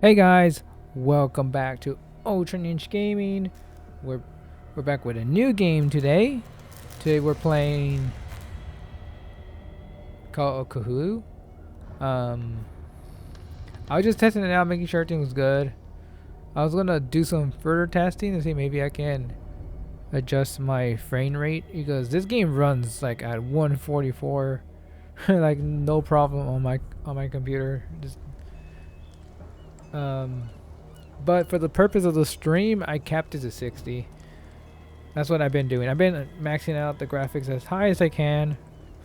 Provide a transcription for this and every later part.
Hey guys, welcome back to Ultra Ninja Gaming. We're we're back with a new game today. Today we're playing Call of Cthulhu. Um, I was just testing it out, making sure everything was good. I was gonna do some further testing to see maybe I can adjust my frame rate because this game runs like at 144, like no problem on my computer. Um, but for the purpose of the stream, I capped it to 60. That's what I've been doing. I've been maxing out the graphics as high as I can,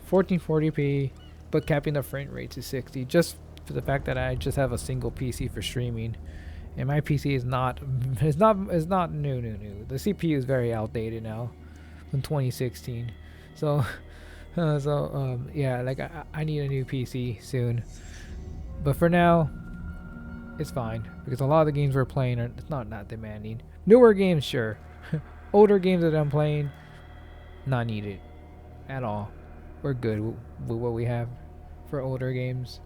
1440p, but capping the frame rate to 60, just for the fact that I just have a single PC for streaming, and my PC is not, it's not new. The CPU is very outdated now, from 2016. So, yeah, like I need a new PC soon. But for now, it's fine because a lot of the games we're playing are it's not that demanding. Newer games, sure. Older games that I'm playing, not needed at all. We're good with what we have for older games.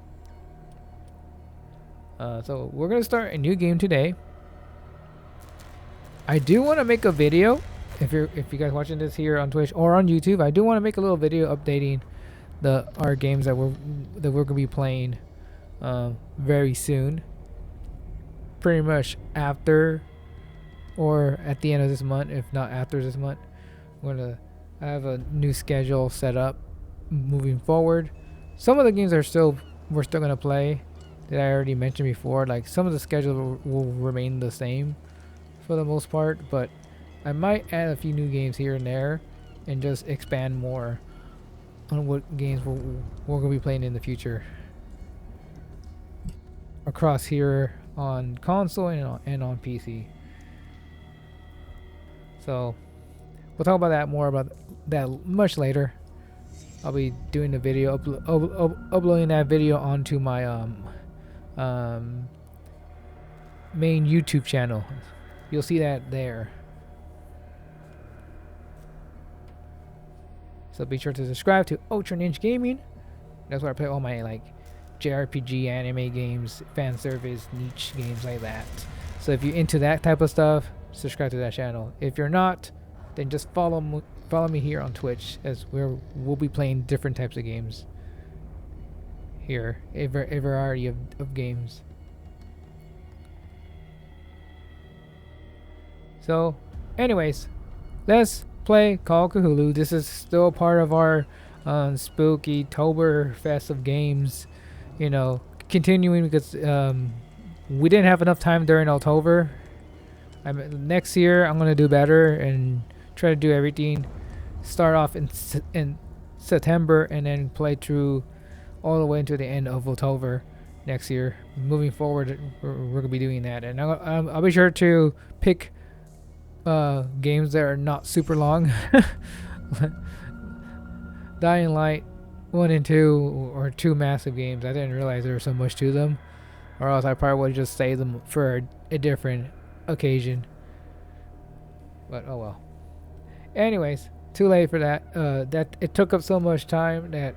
So we're gonna start a new game today. I do want to make a video. If you guys watching this here on Twitch or on YouTube, I do want to make a little video updating the our games that we're gonna be playing very soon. Pretty much after or at the end of this month, if not after this month. I'm gonna I have a new schedule set up moving forward. Some of the games we're still gonna play that I already mentioned before. Like some of the schedule will remain the same for the most part, but I might add a few new games here and there and just expand more on what games we're gonna be playing in the future across here on console and on PC. So we'll talk about that more about that much later. I'll be doing the video, uploading that video onto my um, main YouTube channel. You'll see that there. So be sure to subscribe to Ultra Ninja Gaming. That's where I play all my like JRPG anime games, fan service, niche games like that. So if you're into that type of stuff, subscribe to that channel. If you're not, then just follow me here on Twitch as we'll be playing different types of games here, a variety of games. So, anyways, let's play Call of Cthulhu. This is still part of our spooky Tober fest of games. You know, continuing because we didn't have enough time during October. Next year I'm gonna do better and try to do everything. Start off in September and then play through all the way into the end of October next year. Moving forward, we're gonna be doing that, and I'll be sure to pick games that are not super long. Dying Light 1 and 2 or two massive games. I didn't realize there was so much to them, or else I probably would have just saved them for a different occasion. But oh well. Anyways, too late for that. That it took up so much time that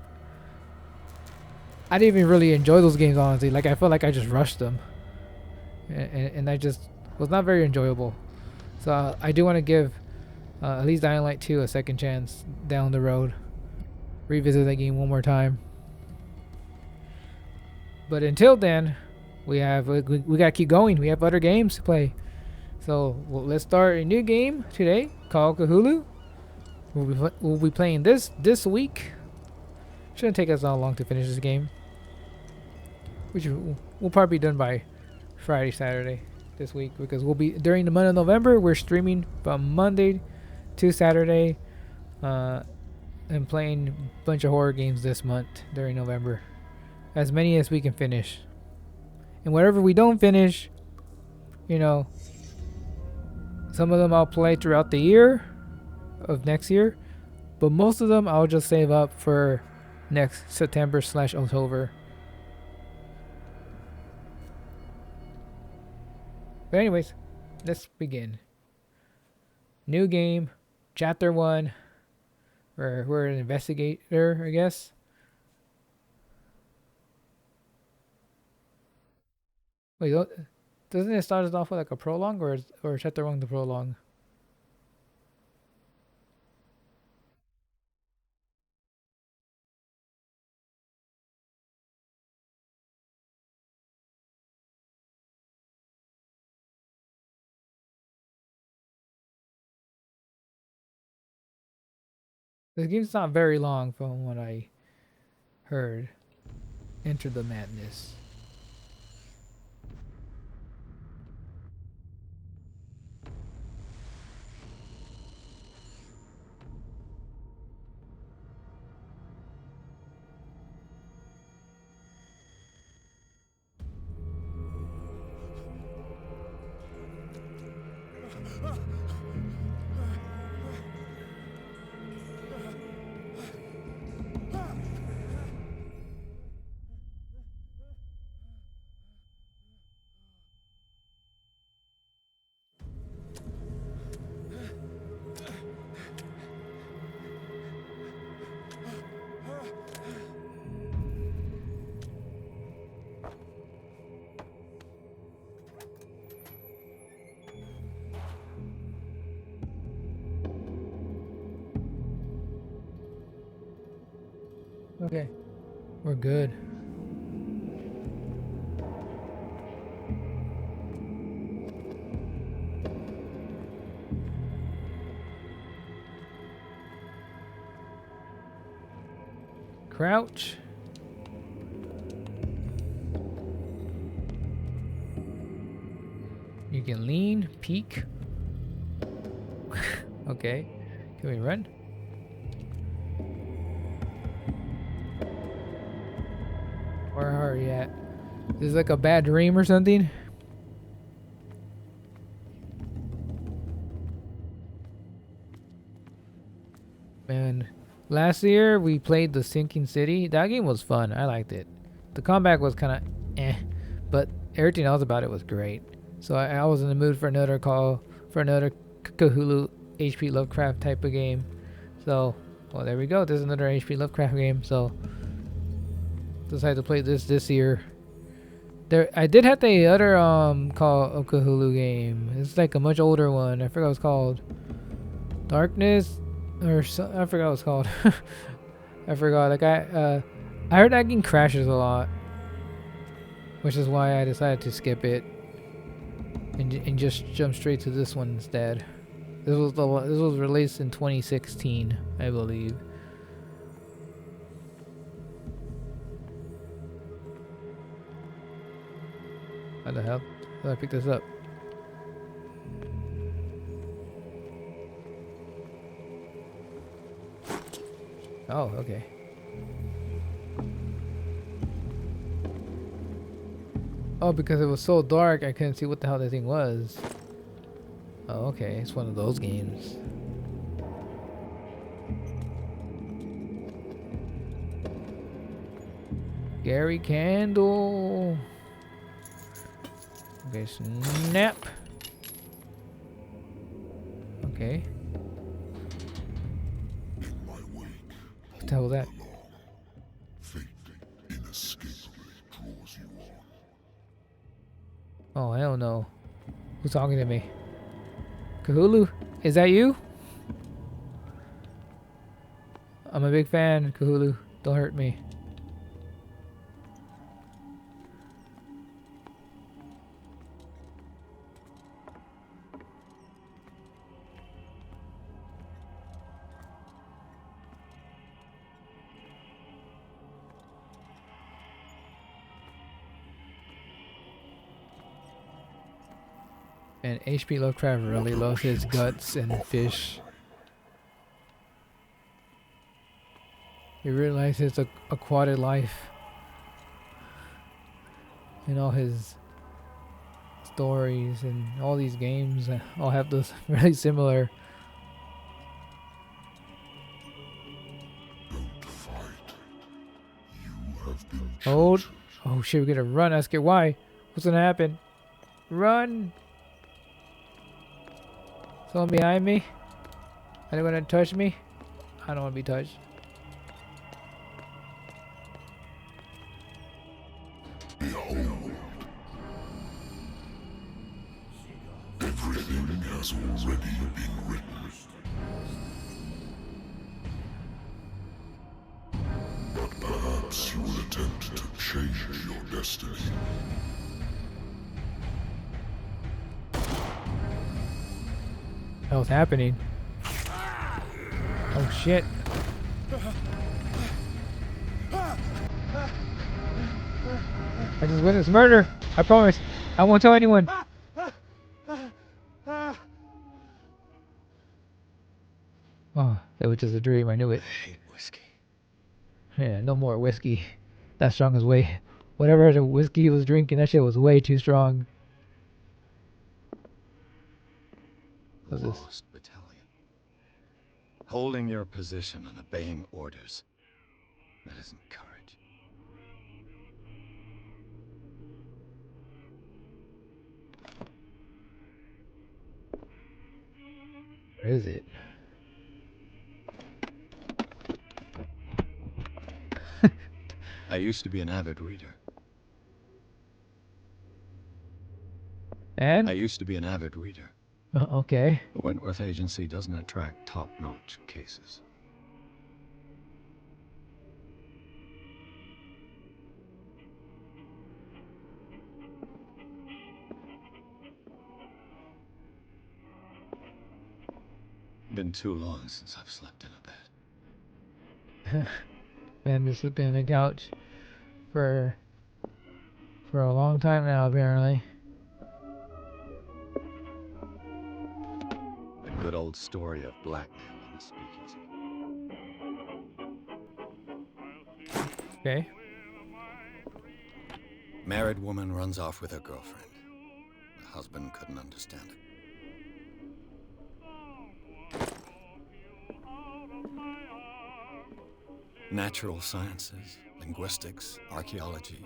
I didn't even really enjoy those games, honestly. Like I felt like I just rushed them, and I just was not very enjoyable. So I do want to give at least Dying Light 2 a second chance down the road. Revisit that game one more time. But until then, we gotta keep going. We have other games to play. So let's start a new game today called Cthulhu. We'll be playing this week. Shouldn't take us that long to finish this game. Which we'll probably be done by Friday, Saturday this week because we'll be during the month of November. We're streaming from Monday to Saturday, and playing a bunch of horror games this month during November, as many as we can finish. And whatever we don't finish, you know, some of them I'll play throughout the year of next year, but most of them I'll just save up for next September/October. But anyways, let's begin. New game, chapter 1. We're an investigator, I guess. Wait, Doesn't it start us off with like a prologue, or is that the wrong the prologue? The game's not very long from what I heard. Enter the Madness. Okay, we're good. Crouch. You can lean, peek. Okay. Can we run? Where are you at? Is this like a bad dream or something? Man, last year we played the Sinking City. That game was fun. I liked it. The combat was kind of eh, but everything else about it was great. So I was in the mood for another Cthulhu HP Lovecraft type of game. So, well, there we go. There's another HP Lovecraft game. So, decided to play this year. I did have the other Call of Cthulhu game. It's like a much older one. I forgot what it's called. Darkness, or so, I forgot what it's called. I forgot. Like I heard that game crashes a lot, which is why I decided to skip it and just jump straight to this one instead. This was released in 2016, I believe. How the hell did I pick this up? Oh, okay. Oh, because it was so dark, I couldn't see what the hell that thing was. Oh, okay. It's one of those games. Gary Candle. Okay, snap. Okay. What the hell was that? Oh, hell no. Who's talking to me? Cthulhu? Is that you? I'm a big fan, Cthulhu. Don't hurt me. And H.P. Lovecraft really loves his guts and fish. He realizes it's aquatic life. And all his stories and all these games all have this really similar. Oh shit, we're gonna run. I scared. Why? What's gonna happen? Run! Someone behind me? Are they gonna touch me? I don't wanna be touched. has already been written. But perhaps you will attempt to change your destiny. Hell's happening? Oh shit. I just witnessed murder. I promise. I won't tell anyone. Oh, that was just a dream. I knew it. I hate whiskey. Yeah, no more whiskey. That strong is way. Whatever the whiskey he was drinking, that shit was way too strong. What's this? Lost battalion. Holding your position and obeying orders. That isn't courage. Where is it? I used to be an avid reader. And? I used to be an avid reader. Okay. The Wentworth Agency doesn't attract top-notch cases. Been too long since I've slept in a bed. Man, been sleeping on the couch for a long time now, apparently. The good old story of blackmail in the speakeasy. Okay. Married woman runs off with her girlfriend. The husband couldn't understand it. Natural sciences, linguistics, archaeology.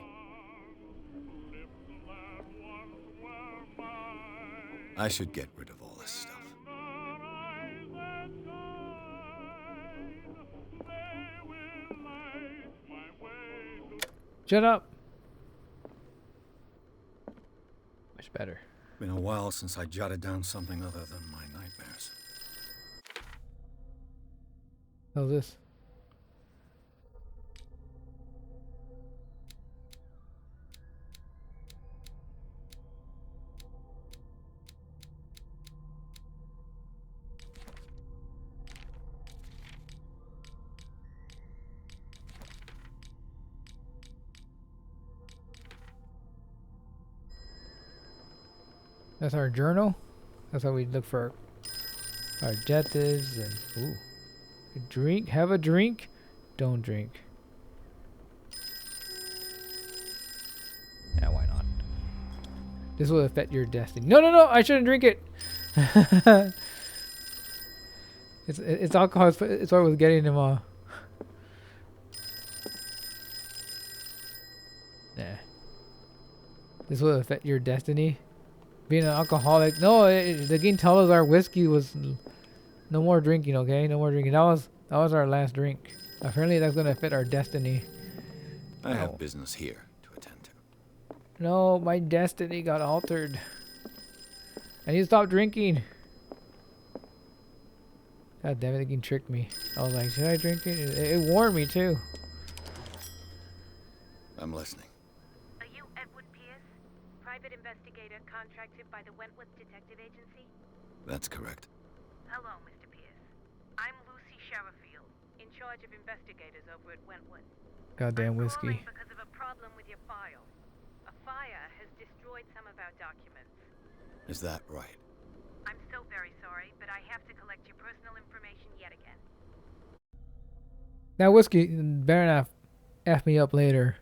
I should get rid of all this stuff. Shut up. Much better. Been a while since I jotted down something other than my nightmares. How's this? That's our journal. That's how we look for our objectives and ooh. Drink, have a drink, don't drink. Yeah, why not? This will affect your destiny. No, no, no! I shouldn't drink it. It's alcohol. It's what was getting him. Nah. This will affect your destiny. Being an alcoholic. No, the game tells us our whiskey was no more drinking. Okay, no more drinking. That was our last drink. Apparently, that's gonna fit our destiny. I have business here to attend to. No, my destiny got altered. I need to stop drinking. God damn it, the game tricked me. I was like, should I drink it? It warned me too. I'm listening. Are you Edward Pierce, private investigator contracted by the Wentworth Detective Agency? That's correct. Hello, Mr. Pierce. I'm Lucy Sherifield, in charge of investigators over at Wentworth. Goddamn I'm whiskey. calling because of a problem with your file. A fire has destroyed some of our documents. Is that right? I'm so very sorry, but I have to collect your personal information yet again. That whiskey better not F me up later.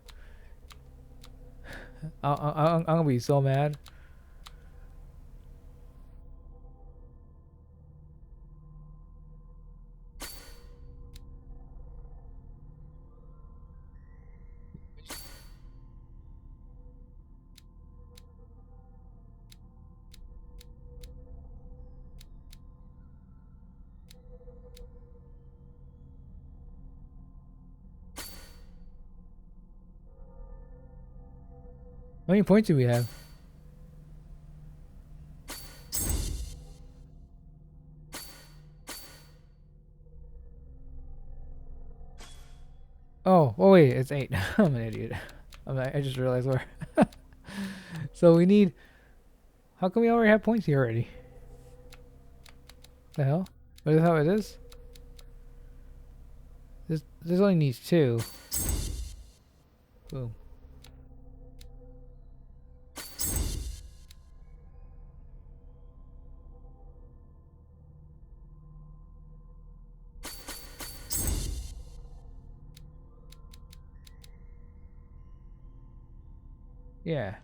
I'm gonna be so mad. How many points do we have? Oh wait, it's 8. I'm an idiot. I just realized where. So we need. How come we already have points here already? The hell? But is that how it is? This only needs 2. Boom. Yeah.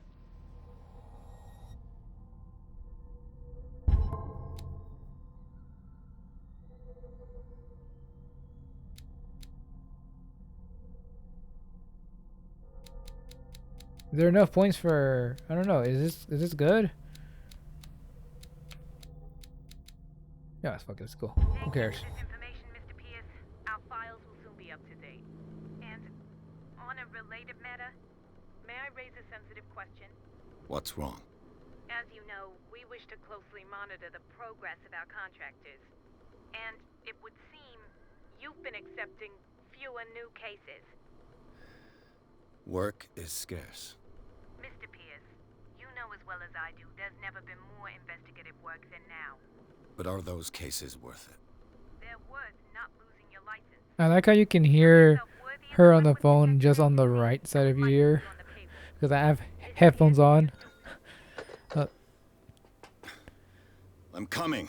Is there enough points for? I don't know. Is this good? Yeah, it's fucking cool. Who Thank you cares? for this information, Mr. Pierce. Our files will soon be up to date. And on a related matter, may I raise a sensitive question? What's wrong? As you know, we wish to closely monitor the progress of our contractors. And it would seem you've been accepting fewer new cases. Work is scarce. Mr. Pierce, you know as well as I do there's never been more investigative work than now. But are those cases worth it? They're worth not losing your license. I like how you can hear her on the phone just on the right side of your ear. Because I have headphones on. I'm coming.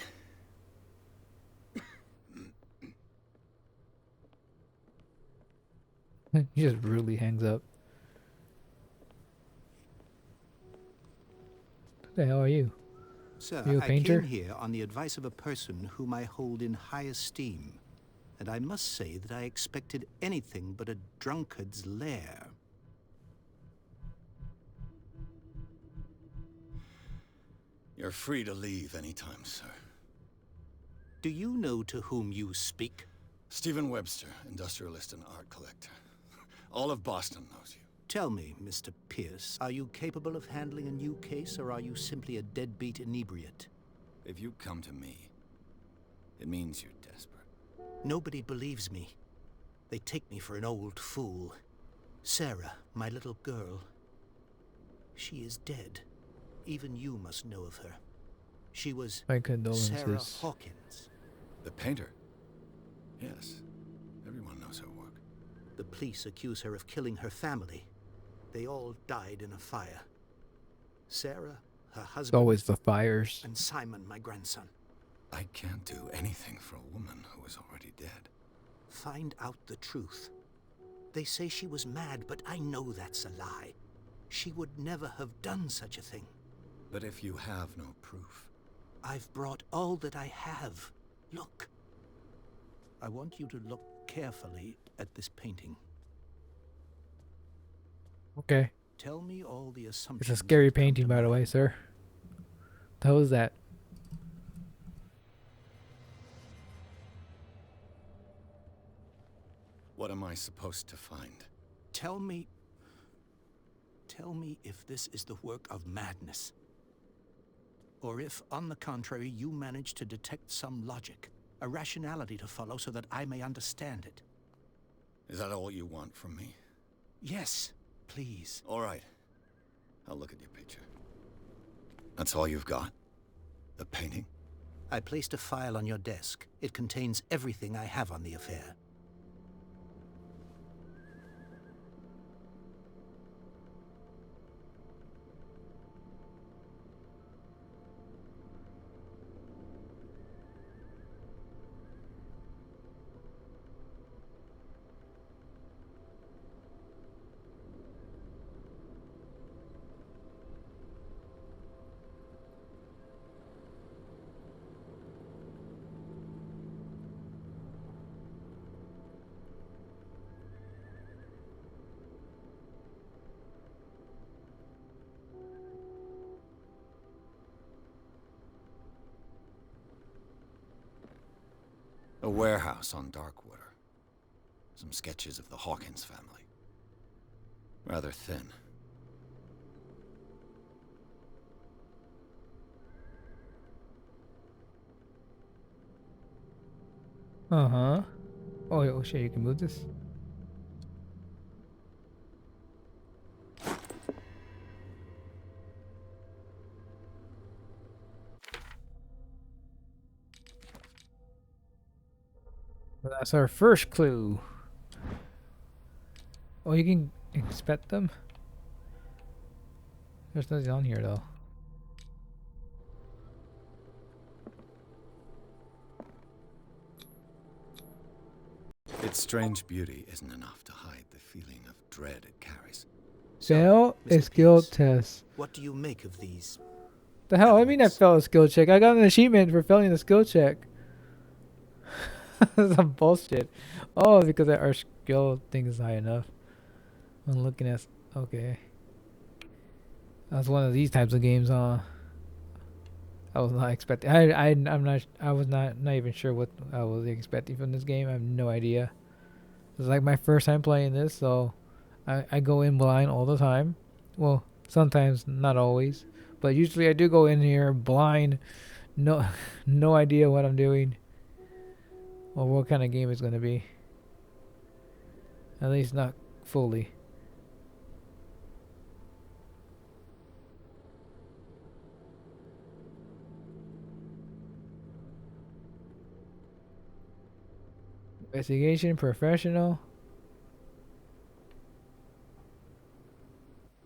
He just rudely hangs up. Who the hell are you? Sir, You a I painter? came here on the advice of a person whom I hold in high esteem, and I must say that I expected anything but a drunkard's lair. You're free to leave anytime, sir. Do you know to whom you speak? Stephen Webster, industrialist and art collector. All of Boston knows you. Tell me, Mr. Pierce, are you capable of handling a new case, or are you simply a deadbeat inebriate? If you come to me, it means you're desperate. Nobody believes me. They take me for an old fool. Sarah, my little girl, she is dead. Even you must know of her. She was My Sarah condolences. Hawkins. The painter? Yes. Everyone knows her work. The police accuse her of killing her family. They all died in a fire. Sarah, her It's husband, always the fires. and Simon, my grandson. I can't do anything for a woman who is already dead. Find out the truth. They say she was mad, but I know that's a lie. She would never have done such a thing. But if you have no proof... I've brought all that I have. Look. I want you to look carefully at this painting. Okay. Tell me all the assumptions. It's a scary that come painting, to by the way, mind. sir. How was that? What am I supposed to find? Tell me if this is the work of madness. Or if, on the contrary, you manage to detect some logic, a rationality to follow so that I may understand it. Is that all you want from me? Yes, please. All right. I'll look at your picture. That's all you've got? The painting? I placed a file on your desk. It contains everything I have on the affair. A warehouse on Darkwater. Some sketches of the Hawkins family. Rather thin. Uh-huh. Oh, oh shit, you can move this? That's our first clue. Oh, you can inspect them? There's nothing on here though. Its strange beauty isn't enough to hide the feeling of dread it carries. Fail a Mr. skill Pierce, test. what do you make of these? The hell? I mean, I elements? failed a skill check. I got an achievement for failing the skill check. That's some bullshit. Oh, because our skill thing is high enough. I'm looking at. Okay. That's one of these types of games, huh? I was not expecting. I'm not. I was not even sure what I was expecting from this game. I have no idea. It's like my first time playing this, so I go in blind all the time. Well, sometimes, not always, but usually I do go in here blind. No, no idea what I'm doing or what kind of game it's gonna be. At least not fully. Investigation professional.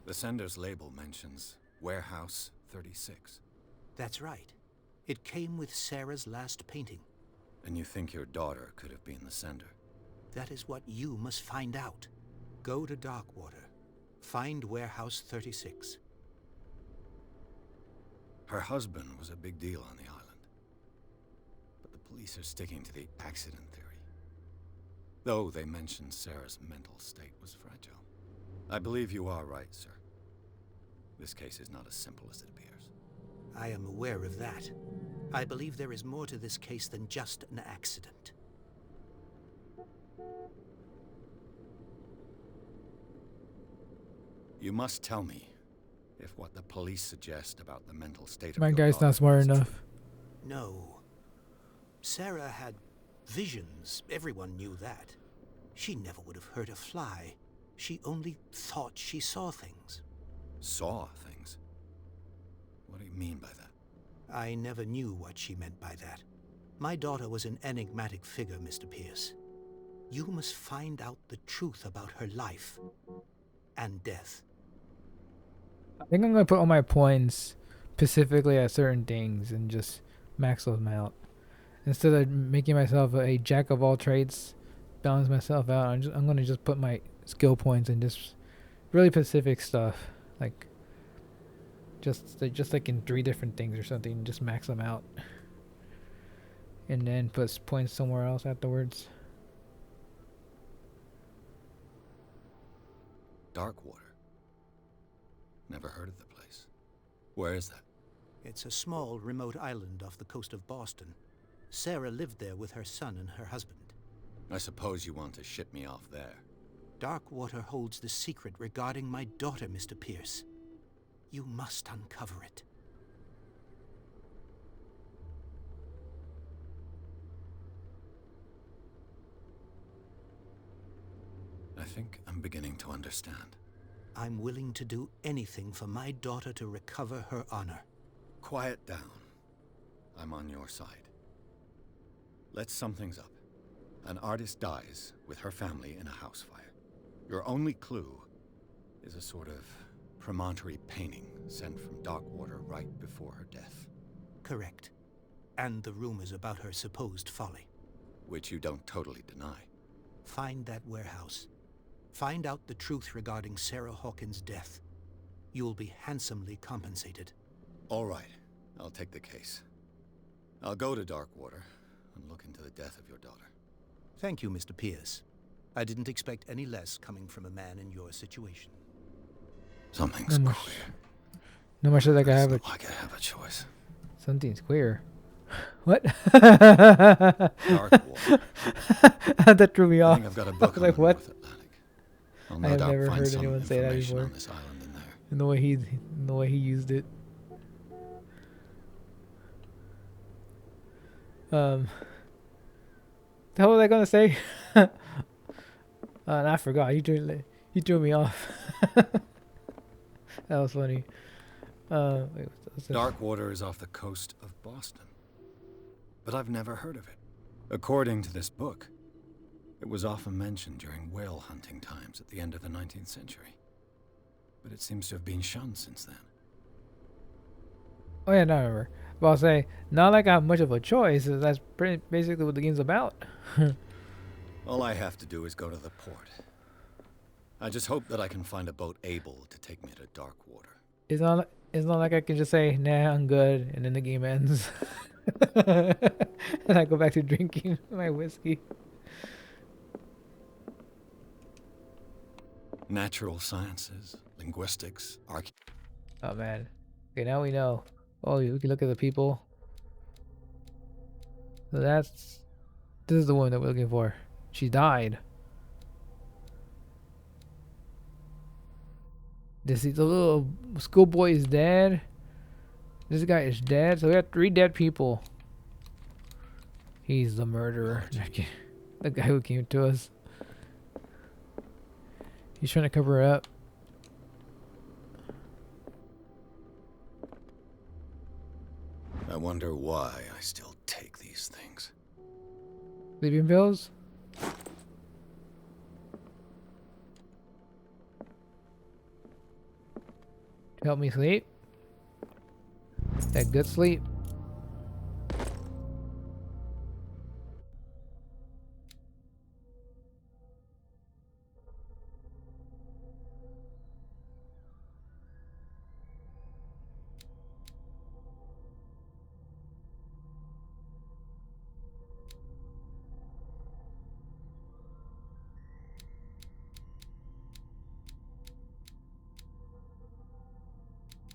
The sender's label mentions Warehouse 36. That's right. It came with Sarah's last painting. And you think your daughter could have been the sender? That is what you must find out. Go to Darkwater. Find Warehouse 36. Her husband was a big deal on the island. But the police are sticking to the accident theory. Though they mentioned Sarah's mental state was fragile. I believe you are right, sir. This case is not as simple as it appears. I am aware of that. I believe there is more to this case than just an accident. You must tell me if what the police suggest about the mental state of My your guy's daughter not smart is true. enough. No. Sarah had visions. Everyone knew that. She never would have hurt a fly. She only thought she saw things. Saw things? What do you mean by that? I never knew what she meant by that. My daughter was an enigmatic figure, Mr. Pierce. You must find out the truth about her life and death. I think I'm gonna put all my points specifically at certain things and just max them out. Instead of making myself a jack of all trades, balance myself out. I'm gonna just put my skill points in just really specific stuff, like just like in 3 different things or something. Just max them out, and then put points somewhere else afterwards. Darkwater. Never heard of the place. Where is that? It's a small, remote island off the coast of Boston. Sarah lived there with her son and her husband. I suppose you want to ship me off there. Darkwater holds the secret regarding my daughter, Mr. Pierce. You must uncover it. I think I'm beginning to understand. I'm willing to do anything for my daughter to recover her honor. Quiet down. I'm on your side. Let's sum things up. An artist dies with her family in a house fire. Your only clue is a sort of promontory painting sent from Darkwater right before her death. Correct. And the rumors about her supposed folly. Which you don't totally deny. Find that warehouse. Find out the truth regarding Sarah Hawkins' death. You'll be handsomely compensated. All right, I'll take the case. I'll go to Darkwater and look into the death of your daughter. Thank you, Mr. Pierce. I didn't expect any less coming from a man in your situation. Something's No much- queer. No much like I have It's a not like I have a choice. something's queer. What? Darkwater. That threw me I off. think I've got a book on Like, the what? North Atlantic. I'll no I have doubt never find heard some anyone say that information before. on this island in there. And the way he used it. The hell was I gonna say? And I forgot. You threw me off. That was funny. Wait, what's this? Darkwater is off the coast of Boston. But I've never heard of it. According to this book, It was often mentioned during whale hunting times at the end of the 19th century. But it seems to have been shunned since then. Oh yeah, no, I remember. But I'll say, not like I have much of a choice. That's pretty basically what the game's about. All I have to do is go to the port. I just hope that I can find a boat able to take me to dark water. It's not like I can just say, nah, I'm good, and then the game ends. And I go back to drinking my whiskey. Natural sciences, linguistics, Oh man. Okay, now we know. Oh, we can look at the people. So this is the one that we're looking for. She died. The little schoolboy is dead. This guy is dead. So we have 3 dead people. He's the murderer. The guy who came to us. He's trying to cover her up. I wonder why I still take these things. Sleeping pills? To help me sleep? That good sleep.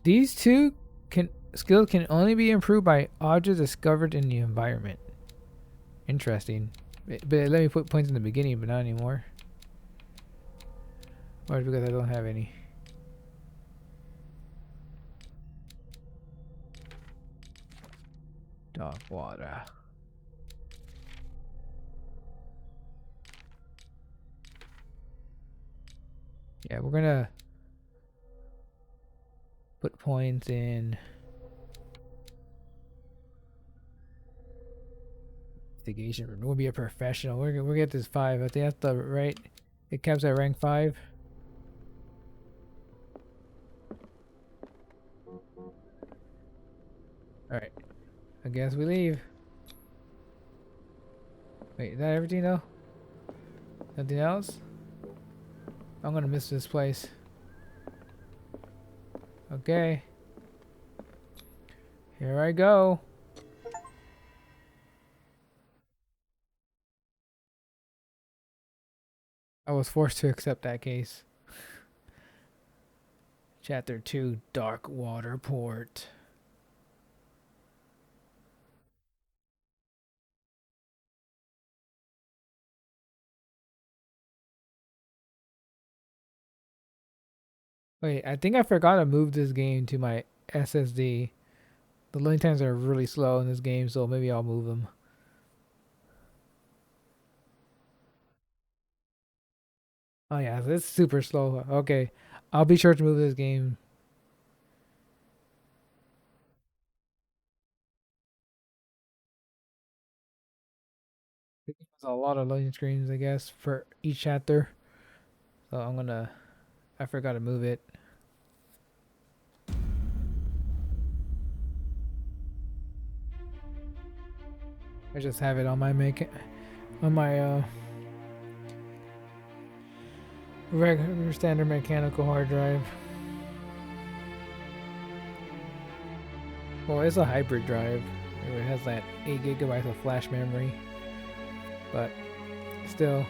These two skills can only be improved by objects discovered in the environment. Interesting. But let me put points in the beginning, but not anymore. Or because I don't have any. Dark water. Yeah, we're gonna put points in investigation. We're gonna be a professional. We're gonna get this 5. I think that's the right. It caps at rank 5. All right. I guess we leave. Wait, is that everything though? Nothing else? I'm gonna miss this place. Okay. Here I go. I was forced to accept that case. Chapter 2, Dark Water Port. Wait, I think I forgot to move this game to my SSD. The loading times are really slow in this game, so maybe I'll move them. Oh yeah, it's super slow. Okay, I'll be sure to move this game. There's a lot of loading screens, I guess, for each chapter. So I forgot to move it. I just have it on my regular standard mechanical hard drive. Well, it's a hybrid drive. It has that 8 gigabytes of flash memory, but still.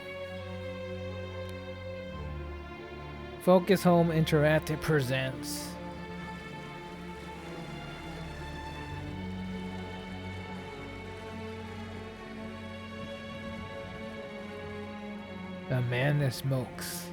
Focus Home Interactive presents The Man That Smokes.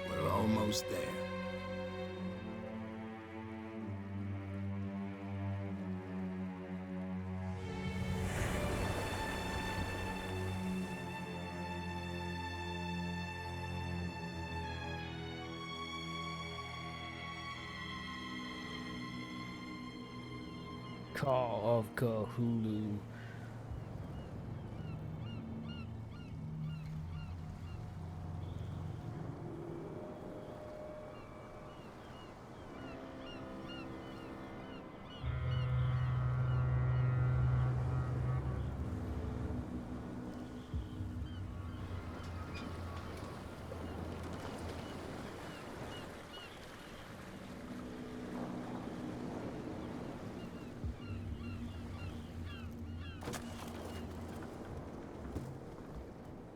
We're almost there. Call of Cthulhu.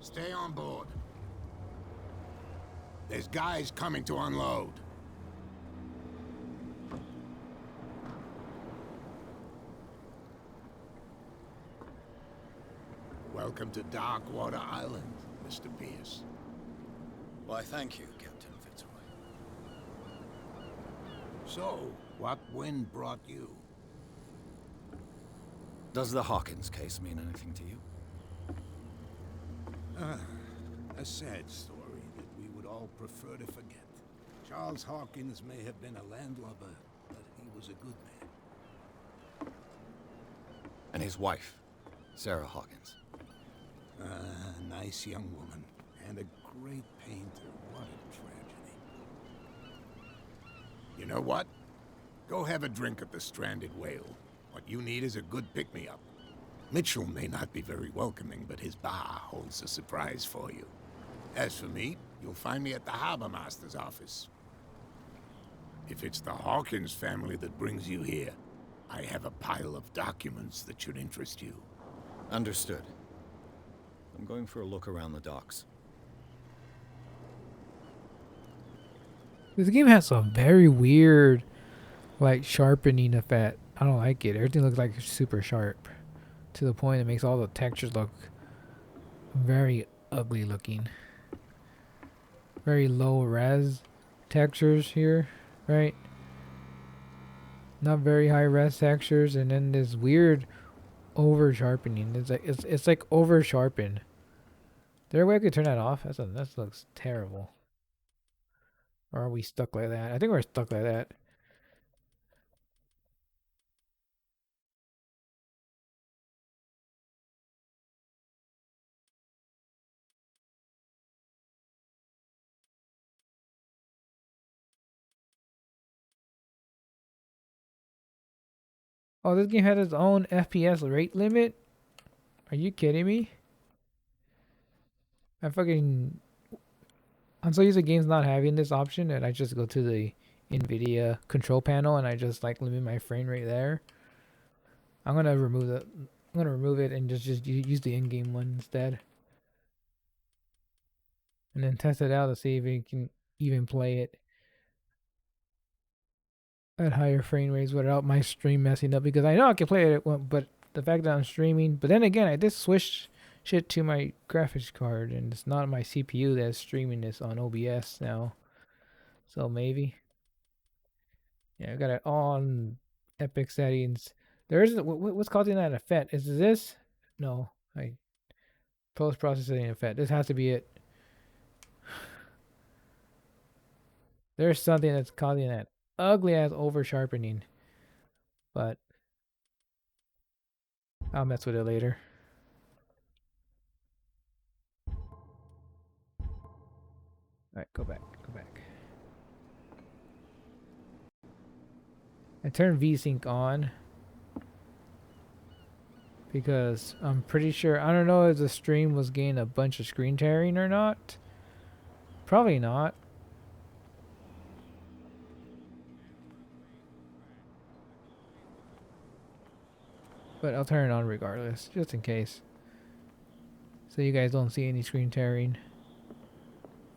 Stay on board. There's guys coming to unload. Welcome to Darkwater Island, Mr. Pierce. Why, thank you, Captain Fitzroy. So, what wind brought you? Does the Hawkins case mean anything to you? A sad story that we would all prefer to forget. Charles Hawkins may have been a landlubber, but he was a good man. And his wife, Sarah Hawkins. A nice young woman, and a great painter. What a tragedy. You know what? Go have a drink at the Stranded Whale. What you need is a good pick-me-up. Mitchell may not be very welcoming, but his bar holds a surprise for you. As for me, you'll find me at the Harbor Master's office. If it's the Hawkins family that brings you here, I have a pile of documents that should interest you. Understood. I'm going for a look around the docks. This game has some very weird, like, sharpening effect. I don't like it. Everything looks like super sharp. To the point it makes all the textures look very ugly looking. Very low res textures here, right? Not very high res textures, and then this weird over sharpening. It's like over sharpened. Is there a way I could turn that off? That looks terrible. Or are we stuck like that? I think we're stuck like that. Oh, this game had its own FPS rate limit? Are you kidding me? I'm so used to games not having this option that I just go to the NVIDIA control panel and I just like limit my frame rate there. I'm gonna remove it and just use the in-game one instead. And then test it out to see if it can even play it at higher frame rates without my stream messing up, because I know I can play it, but the fact that I'm streaming, but then again, I did switch shit to my graphics card, and it's not my CPU that's streaming this on OBS now. So maybe, yeah, I got it all on epic settings. There is what's causing that effect? Is this? No, I post processing effect. This has to be it. There's something that's causing that ugly ass over sharpening, but I'll mess with it later. Alright, go back. I turned VSync on because I'm pretty sure, I don't know if the stream was getting a bunch of screen tearing or not. Probably not. But I'll turn it on regardless, just in case. So you guys don't see any screen tearing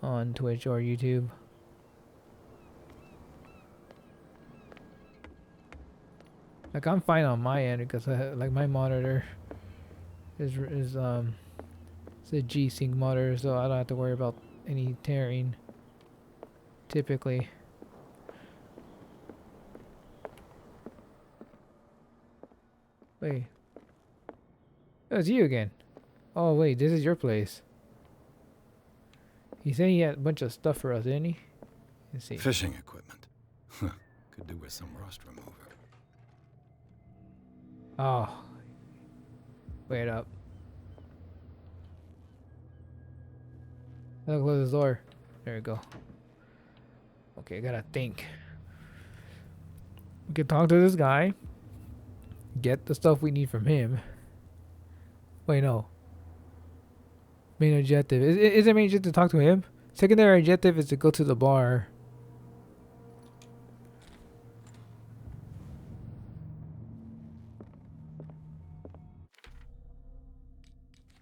on Twitch or YouTube. Like, I'm fine on my end because like my monitor is it's a G-Sync monitor, so I don't have to worry about any tearing typically. Wait. Oh, it's you again. Oh wait, this is your place. He said he had a bunch of stuff for us, didn't he? Let's see. Fishing equipment. Could do with some rust remover. Oh, wait up. I'll close the door. There we go. Okay, I gotta think. We can talk to this guy. Get the stuff we need from him. Wait, no. Main objective. Is it main objective to talk to him? Secondary objective is to go to the bar.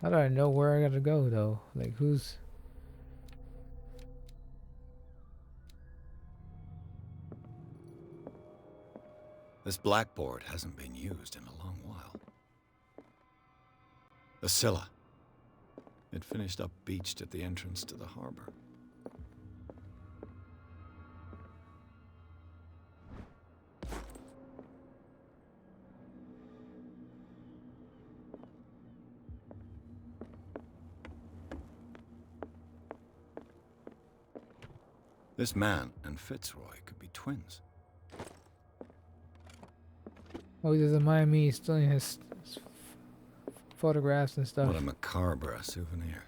How do I know where I gotta go though? Like who's... This blackboard hasn't been used in a long while. The Scylla. It finished up beached at the entrance to the harbor. This man and Fitzroy could be twins. Oh, he doesn't mind me stealing his photographs and stuff. What a macabre souvenir.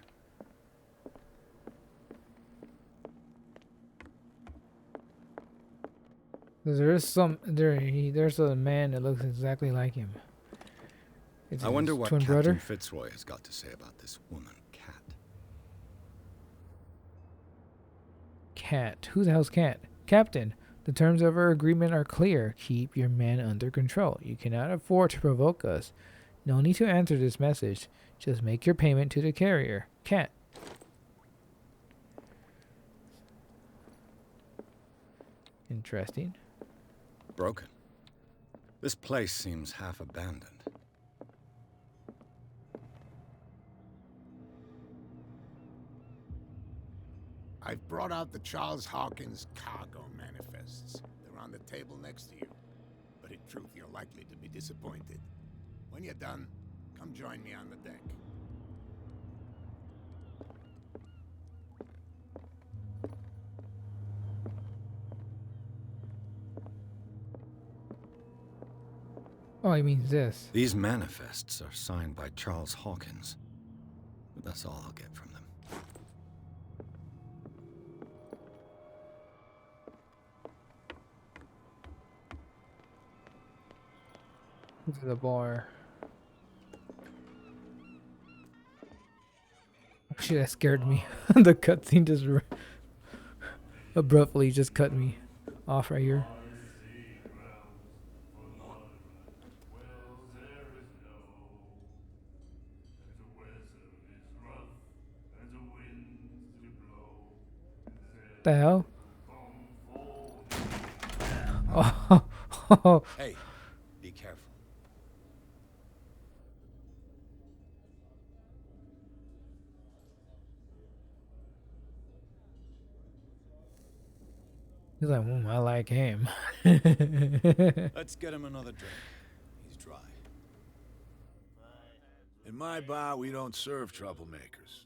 There's a man that looks exactly like him. It's I wonder his what twin Captain brother. Fitzroy has got to say about this woman, Cat. Cat. Who the hell's Cat? Captain, the terms of our agreement are clear. Keep your men under control. You cannot afford to provoke us. No need to answer this message. Just make your payment to the carrier. Cat. Interesting. Broken. This place seems half abandoned. I've brought out the Charles Hawkins cargo manifests. They're on the table next to you. But in truth, you're likely to be disappointed. When you're done, come join me on the deck. Oh, he means this. These manifests are signed by Charles Hawkins. But that's all I'll get from them. To the bar. Oh, shit, that scared me. The cutscene just abruptly just cut me off right here. The hell? Oh, Hey, be careful. he's like, I like him. Let's get him another drink. He's dry. In my bar, we don't serve troublemakers.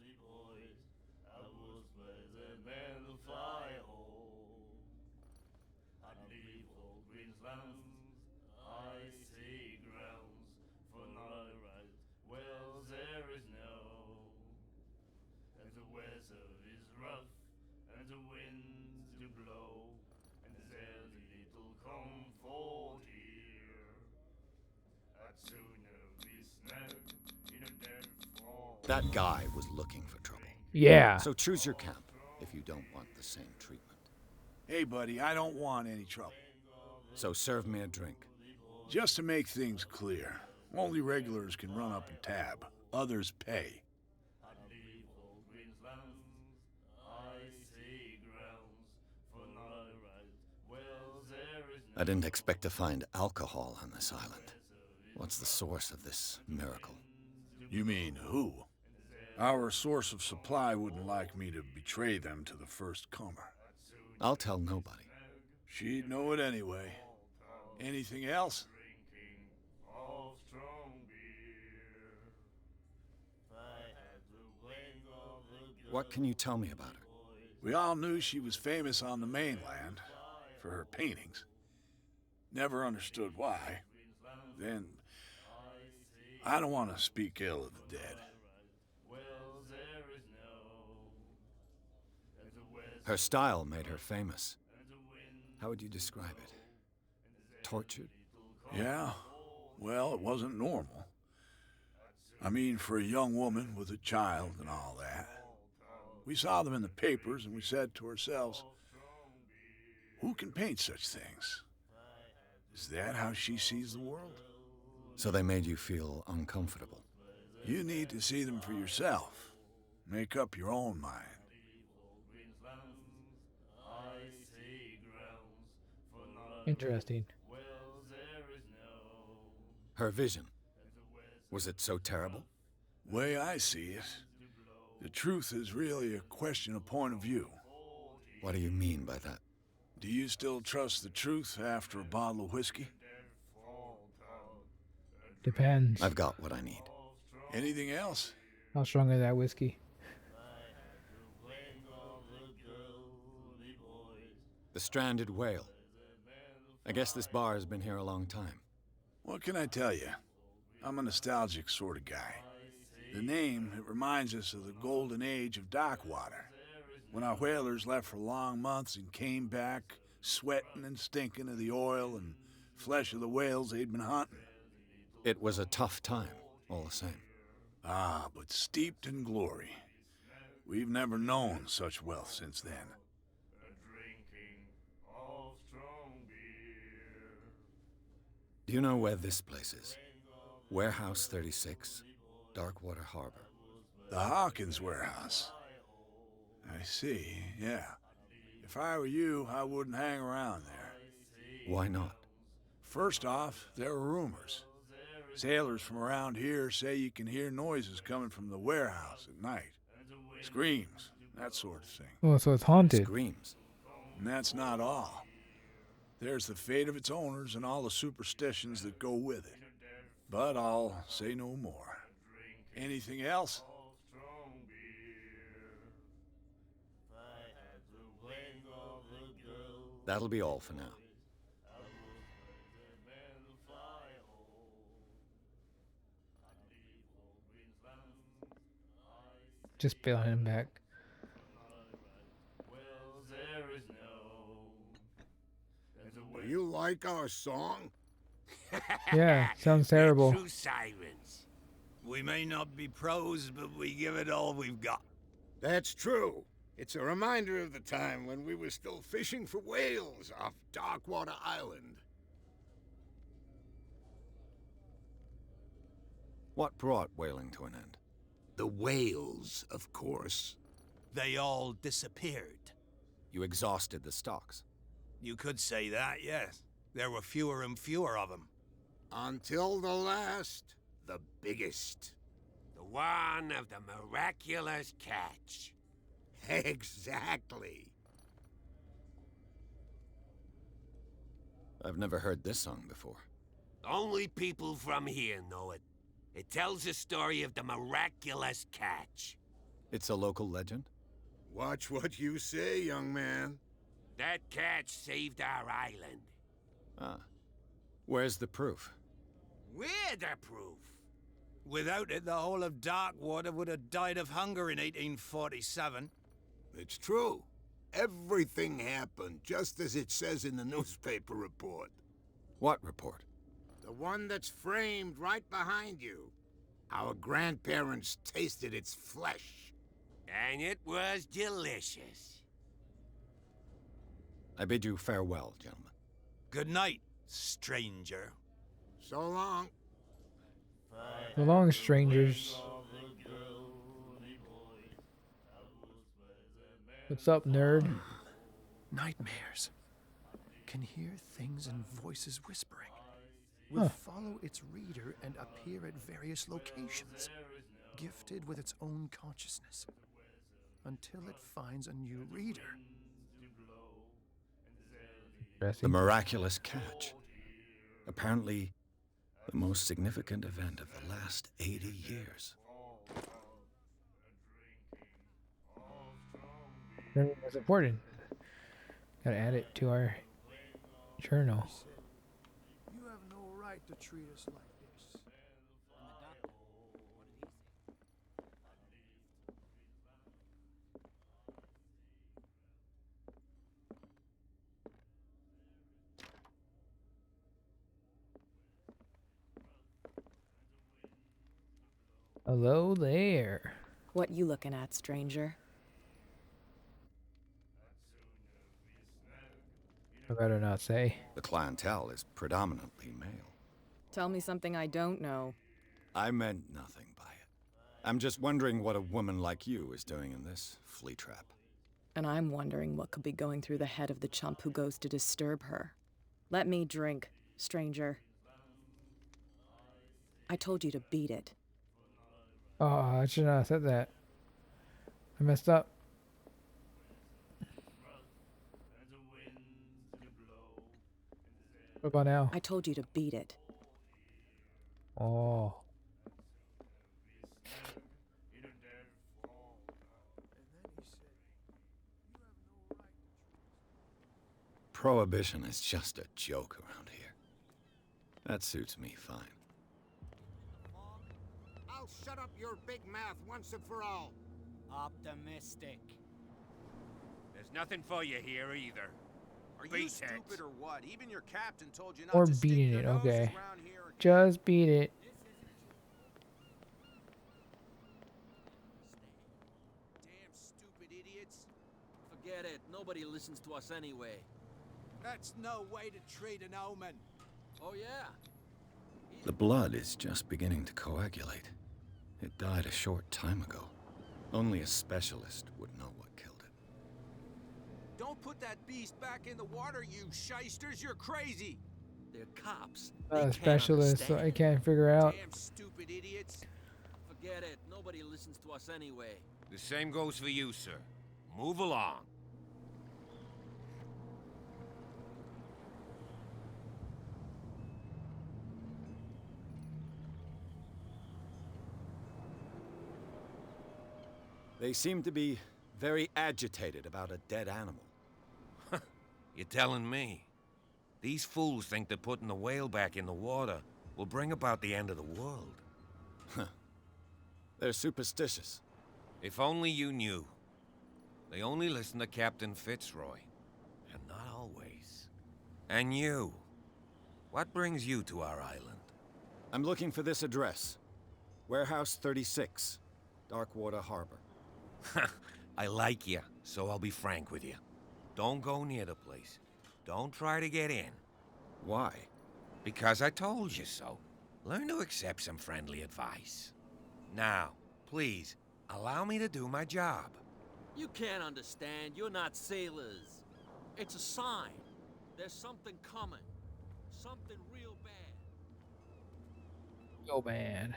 That guy was looking for trouble. Yeah. So choose your camp if you don't want the same treatment. Hey, buddy, I don't want any trouble. So serve me a drink. Just to make things clear, only regulars can run up and tab. Others pay. I didn't expect to find alcohol on this island. What's the source of this miracle? You mean who? Our source of supply wouldn't like me to betray them to the first comer. I'll tell nobody. She'd know it anyway. Anything else? What can you tell me about her? We all knew she was famous on the mainland for her paintings. Never understood why. Then I don't want to speak ill of the dead. Her style made her famous. How would you describe it? Tortured? Yeah? Well, it wasn't normal. I mean, for a young woman with a child and all that. We saw them in the papers and we said to ourselves, who can paint such things? Is that how she sees the world? So they made you feel uncomfortable. You need to see them for yourself. Make up your own mind. Interesting. Her vision. Was it so terrible? Way I see it, the truth is really a question of point of view. What do you mean by that? Do you still trust the truth after a bottle of whiskey? Depends. I've got what I need. Anything else? How strong is that whiskey? The Stranded Whale. I guess this bar has been here a long time. What can I tell you? I'm a nostalgic sort of guy. The name, it reminds us of the golden age of dock water, when our whalers left for long months and came back sweating and stinking of the oil and flesh of the whales they'd been hunting. It was a tough time, all the same. Ah, but steeped in glory. We've never known such wealth since then. Do you know where this place is? Warehouse 36, Darkwater Harbor. The Hawkins warehouse. I see, yeah. If I were you, I wouldn't hang around there. Why not? First off, there are rumors. Sailors from around here say you can hear noises coming from the warehouse at night. Screams, that sort of thing. Oh, so it's haunted. Screams. And that's not all. There's the fate of its owners and all the superstitions that go with it. But I'll say no more. Anything else? That'll be all for now. Just bail him back. You like our song? Yeah, sounds terrible. True sirens. We may not be pros, but we give it all we've got. That's true. It's a reminder of the time when we were still fishing for whales off Darkwater Island. What brought whaling to an end? The whales, of course. They all disappeared. You exhausted the stocks. You could say that, yes. There were fewer and fewer of them. Until the last, the biggest. The one of the miraculous catch. Exactly. I've never heard this song before. Only people from here know it. It tells the story of the miraculous catch. It's a local legend? Watch what you say, young man. That catch saved our island. Ah. Where's the proof? We're the proof. Without it, the whole of Darkwater would have died of hunger in 1847. It's true. Everything happened just as it says in the newspaper report. What report? The one that's framed right behind you. Our grandparents tasted its flesh. And it was delicious. I bid you farewell, gentlemen. Good night, stranger. So long. So long, strangers. What's up, nerd? Nightmares. Can hear things and voices whispering. Will follow its reader and appear at various locations, gifted with its own consciousness, until it finds a new reader. The miraculous catch. Apparently, the most significant event of the last 80 years. That's important. Gotta add it to our journal. You have no right to treat us like this. Hello there. What you looking at, stranger? I better not say. The clientele is predominantly male. Tell me something I don't know. I meant nothing by it. I'm just wondering what a woman like you is doing in this flea trap. And I'm wondering what could be going through the head of the chump who goes to disturb her. Let me drink, stranger. I told you to beat it. Oh, I should not have said that. I messed up. What about now? I told you to beat it. Oh. Prohibition is just a joke around here. That suits me fine. I'll shut up your big mouth once and for all. Optimistic. There's nothing for you here either. Are you Beat stupid it. or what? Even your captain told you not Or to stick beating your it, noses okay. around here again. Just beat it. Damn stupid idiots. Forget it. Nobody listens to us anyway. That's no way to treat an omen. Oh, yeah? The blood is just beginning to coagulate. It died a short time ago. Only a specialist would know what killed it. Don't put that beast back in the water, you shysters. You're crazy. They're cops. Not They a can't specialist, so I understand. can't figure out. Damn stupid idiots. Forget it. Nobody listens to us anyway. The same goes for you, sir. Move along. They seem to be very agitated about a dead animal. You're telling me? These fools think that putting the whale back in the water will bring about the end of the world. They're superstitious. If only you knew. They only listen to Captain Fitzroy. And not always. And you. What brings you to our island? I'm looking for this address. Warehouse 36, Darkwater Harbor. I like you, so I'll be frank with you. Don't go near the place. Don't try to get in. Why? Because I told you so. Learn to accept some friendly advice. Now, please, allow me to do my job. You can't understand. You're not sailors. It's a sign. There's something coming. Something real bad. Yo, man.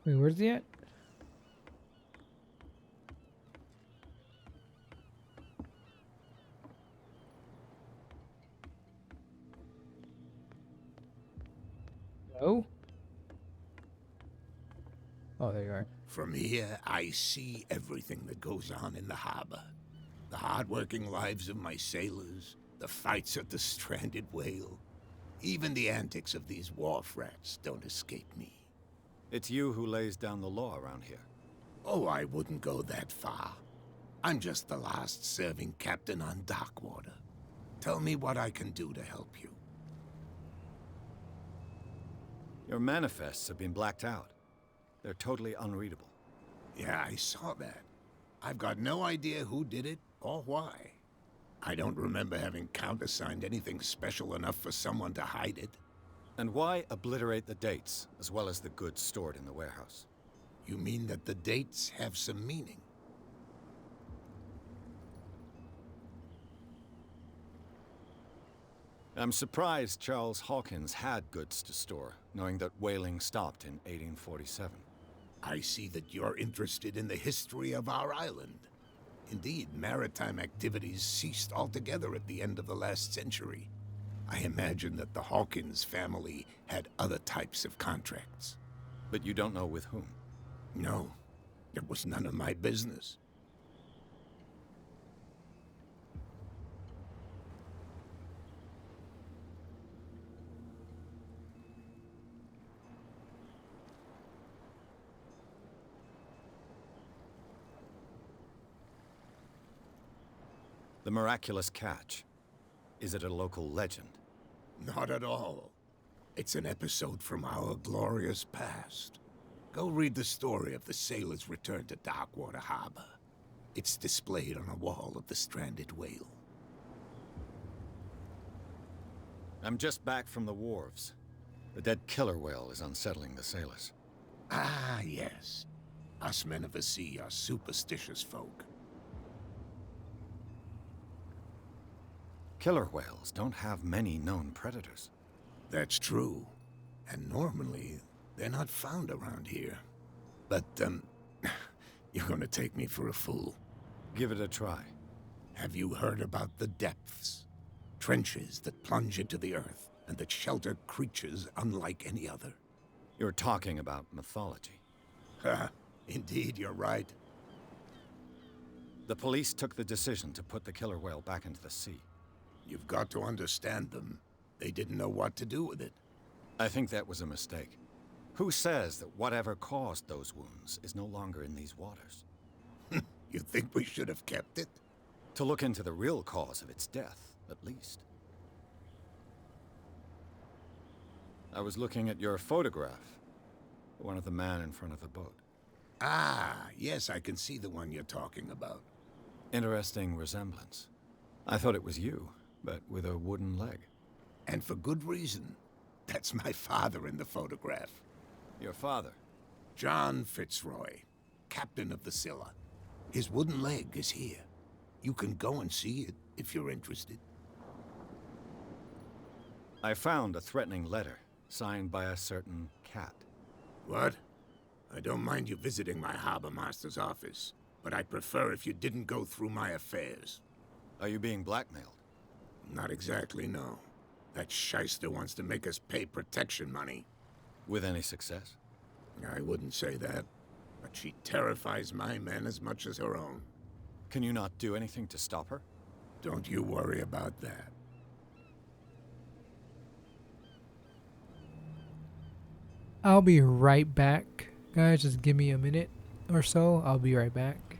Wait, where's he at? Oh? Oh, there you are. From here, I see everything that goes on in the harbor. The hard-working lives of my sailors, the fights at the stranded whale. Even the antics of these wharf rats don't escape me. It's you who lays down the law around here. Oh, I wouldn't go that far. I'm just the last serving captain on Darkwater. Tell me what I can do to help you. Your manifests have been blacked out. They're totally unreadable. Yeah, I saw that. I've got no idea who did it or why. I don't remember having countersigned anything special enough for someone to hide it. And why obliterate the dates, as well as the goods stored in the warehouse? You mean that the dates have some meaning? I'm surprised Charles Hawkins had goods to store, knowing that whaling stopped in 1847. I see that you're interested in the history of our island. Indeed, maritime activities ceased altogether at the end of the last century. I imagine that the Hawkins family had other types of contracts. But you don't know with whom? No, it was none of my business. The miraculous catch. Is it a local legend? Not at all. It's an episode from our glorious past. Go read the story of the sailor's return to Darkwater Harbor. It's displayed on a wall of the stranded whale. I'm just back from the wharves. The dead killer whale is unsettling the sailors. Ah, yes. Us men of the sea are superstitious folk. Killer whales don't have many known predators. That's true. And normally, they're not found around here. But, you're gonna take me for a fool. Give it a try. Have you heard about the depths? Trenches that plunge into the earth and that shelter creatures unlike any other. You're talking about mythology. Ha! Indeed, you're right. The police took the decision to put the killer whale back into the sea. You've got to understand them. They didn't know what to do with it. I think that was a mistake. Who says that whatever caused those wounds is no longer in these waters? You think we should have kept it? To look into the real cause of its death, at least. I was looking at your photograph. One of the man in front of the boat. Ah, yes, I can see the one you're talking about. Interesting resemblance. I thought it was you, but with a wooden leg. And for good reason. That's my father in the photograph. Your father? John Fitzroy, captain of the Scylla. His wooden leg is here. You can go and see it if you're interested. I found a threatening letter, signed by a certain cat. What? I don't mind you visiting my harbor master's office, but I'd prefer if you didn't go through my affairs. Are you being blackmailed? Not exactly, no. That shyster wants to make us pay protection money. With any success? I wouldn't say that, but she terrifies my men as much as her own. Can you not do anything to stop her? Don't you worry about that. I'll be right back. Guys, just give me a minute or so. I'll be right back.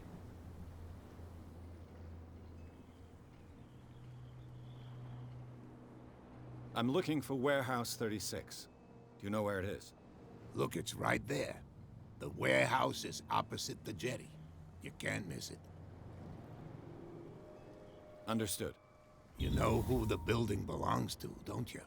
I'm looking for Warehouse 36. Do you know where it is? Look, it's right there. The warehouse is opposite the jetty. You can't miss it. Understood. You know who the building belongs to, don't you?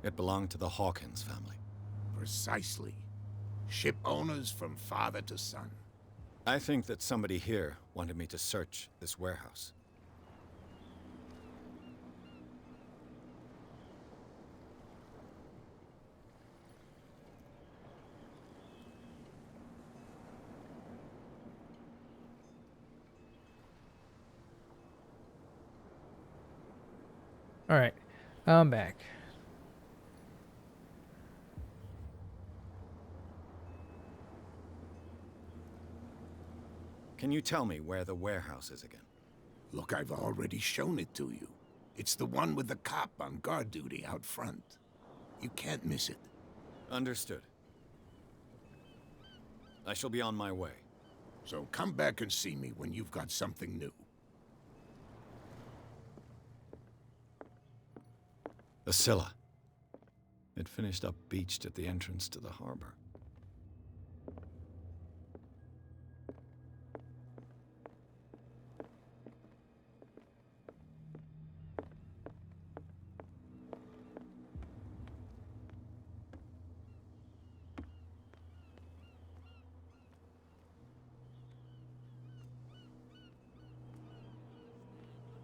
It belonged to the Hawkins family. Precisely. Ship owners from father to son. I think that somebody here wanted me to search this warehouse. All right, I'm back. Can you tell me where the warehouse is again? Look, I've already shown it to you. It's the one with the cop on guard duty out front. You can't miss it. Understood. I shall be on my way. So come back and see me when you've got something new. The Scylla. It finished up beached at the entrance to the harbor.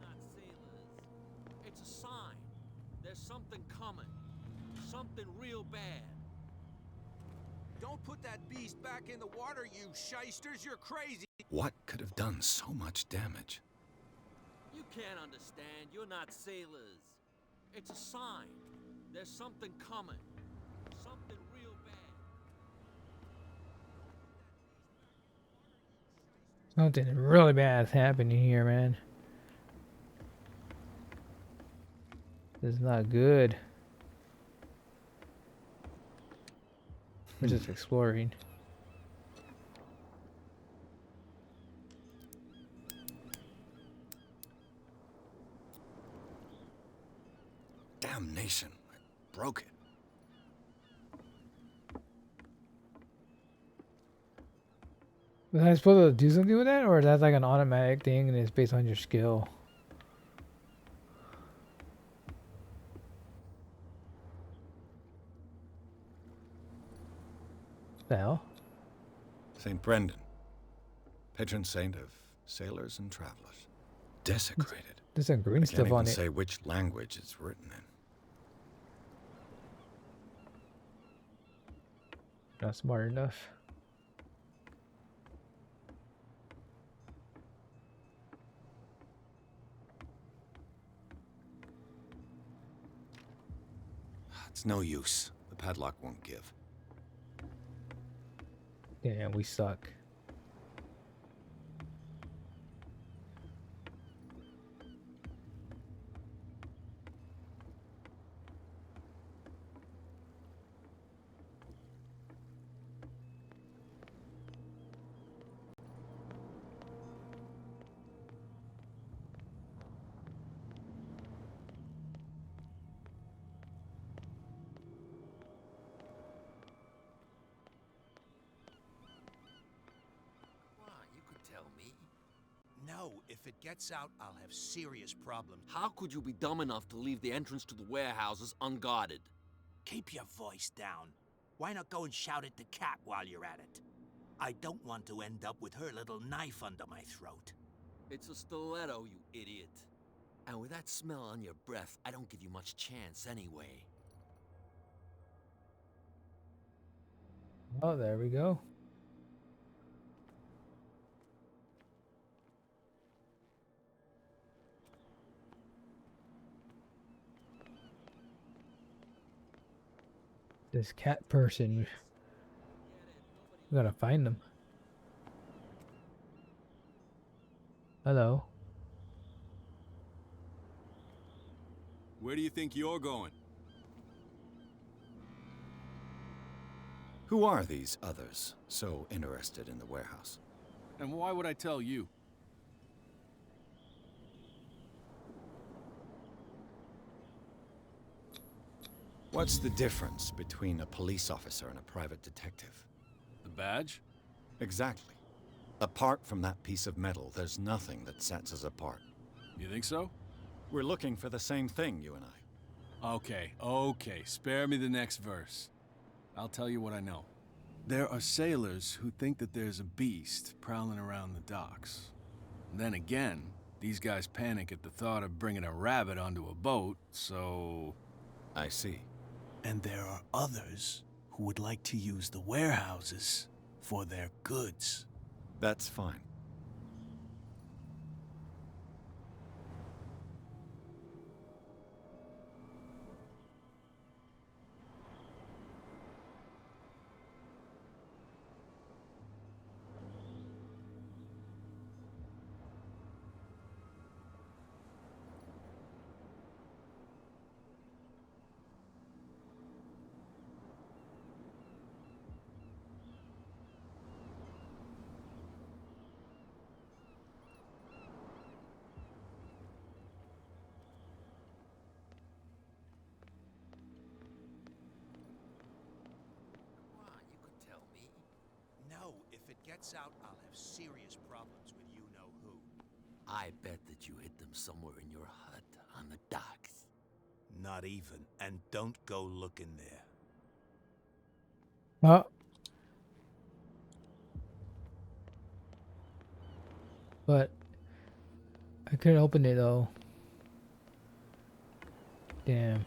Not sailors. It's a sign. There's something coming. Something real bad. Don't put that beast back in the water, you shysters. You're crazy. What could have done so much damage? You can't understand. You're not sailors. It's a sign. There's something coming. Something real bad. Something really bad is happening here, man. This is not good. We're just exploring. Damnation. I broke it. Was I supposed to do something with that, or is that like an automatic thing and it's based on your skill? The hell? St. Brendan. Patron saint of sailors and travelers. Desecrated. There's some green I stuff can't on even it. say which language it's written in. Not smart enough. It's no use. The padlock won't give. Damn, we suck. Come on, you could tell me. No, if it gets out, I'll have serious problems. How could you be dumb enough to leave the entrance to the warehouses unguarded? Keep your voice down. Why not go and shout at the cat while you're at it? I don't want to end up with her little knife under my throat. It's a stiletto, you idiot. And with that smell on your breath, I don't give you much chance anyway. Oh, there we go. This cat person. We gotta find them. Hello. Where do you think you're going? Who are these others so interested in the warehouse? And why would I tell you? What's the difference between a police officer and a private detective? The badge? Exactly. Apart from that piece of metal, there's nothing that sets us apart. You think so? We're looking for the same thing, you and I. Okay, spare me the next verse. I'll tell you what I know. There are sailors who think that there's a beast prowling around the docks. Then again, these guys panic at the thought of bringing a rabbit onto a boat, so... I see. And there are others who would like to use the warehouses for their goods. That's fine. Come on, you could tell me. No, if it gets out, I'll have serious problems with you-know-who. I bet that you hid them somewhere in your hut on the docks. Not even, and don't go looking there. Oh. But I couldn't open it though. Damn. Is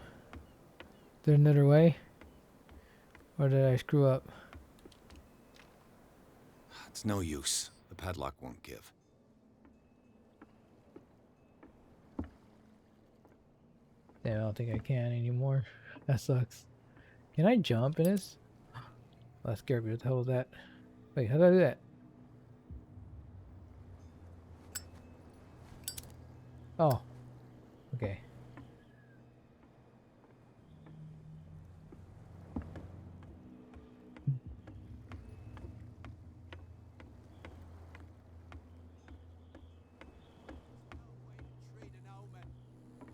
there another way? Or did I screw up? It's no use. The padlock won't give. Damn, I don't think I can anymore. That sucks. Can I jump in this? Oh, that scared me. What the hell was that? Wait, how do I do that? Oh. Okay.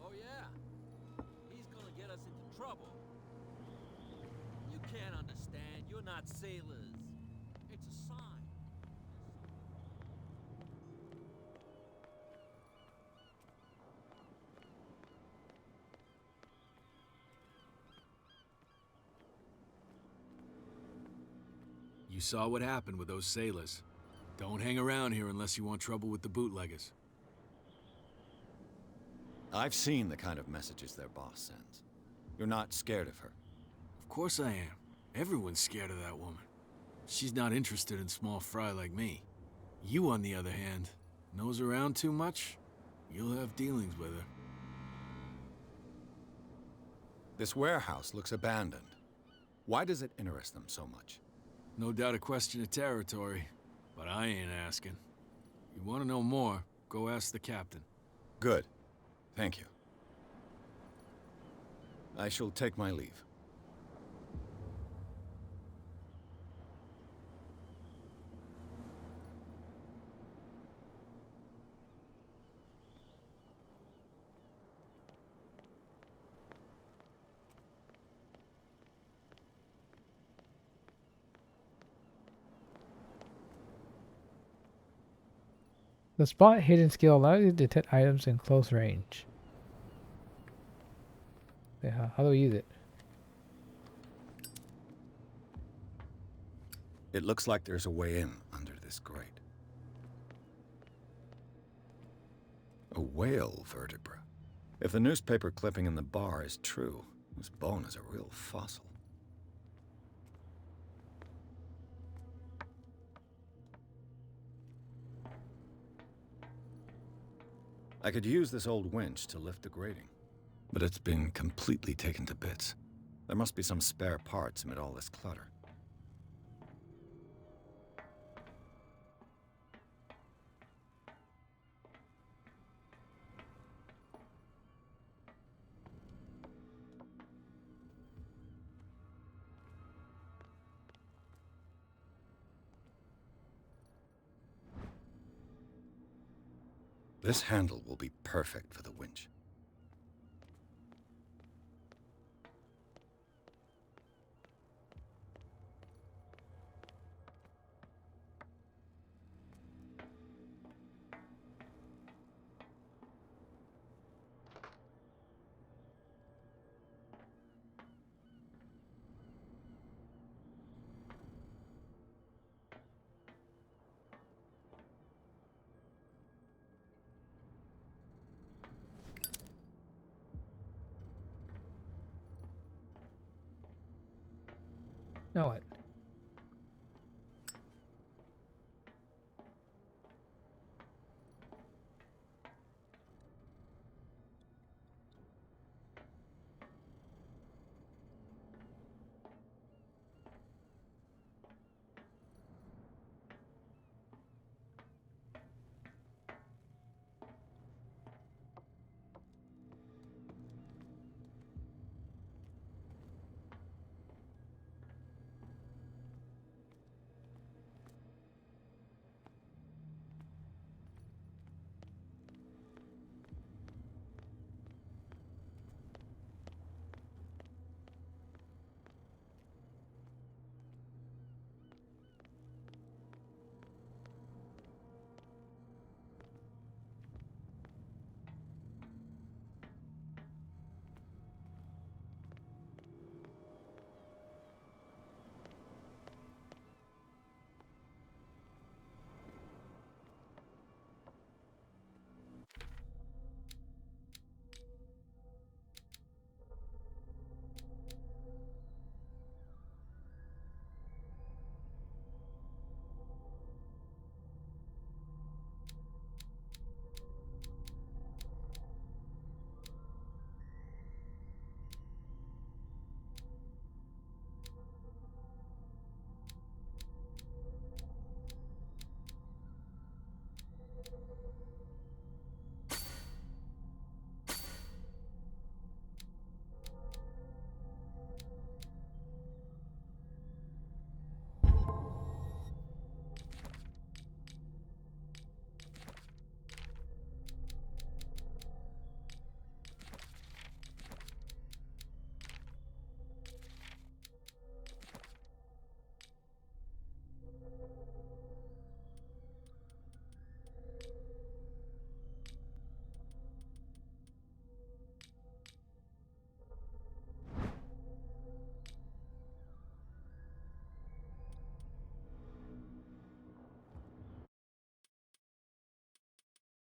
Oh yeah? He's gonna get us into trouble. You can't understand. You're not sailors. It's a sign. You saw what happened with those sailors. Don't hang around here unless you want trouble with the bootleggers. I've seen the kind of messages their boss sends. You're not scared of her. Of course I am. Everyone's scared of that woman. She's not interested in small fry like me. You, on the other hand, nose around too much, you'll have dealings with her. This warehouse looks abandoned. Why does it interest them so much? No doubt a question of territory, but I ain't asking. You want to know more, go ask the captain. Good. Thank you. I shall take my leave. The spot hidden skill allows you to detect items in close range. Wait, how do we use it? It looks like there's a way in under this grate. A whale vertebra. If the newspaper clipping in the bar is true, this bone is a real fossil. I could use this old winch to lift the grating, but it's been completely taken to bits. There must be some spare parts amid all this clutter. This handle will be perfect for the winch. Now what?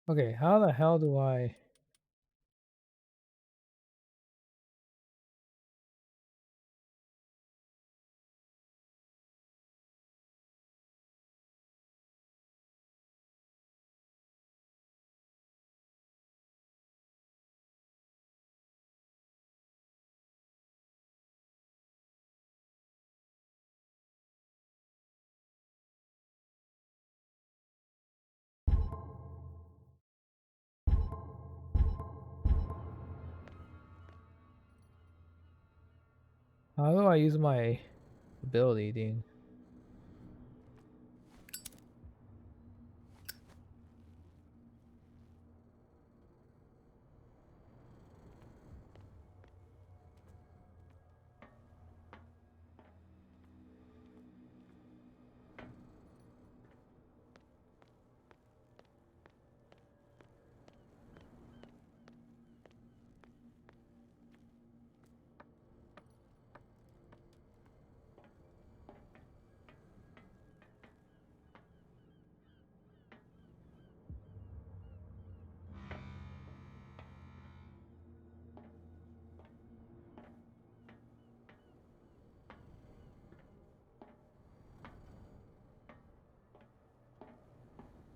Okay, how the hell do I... How do I use my ability, dude?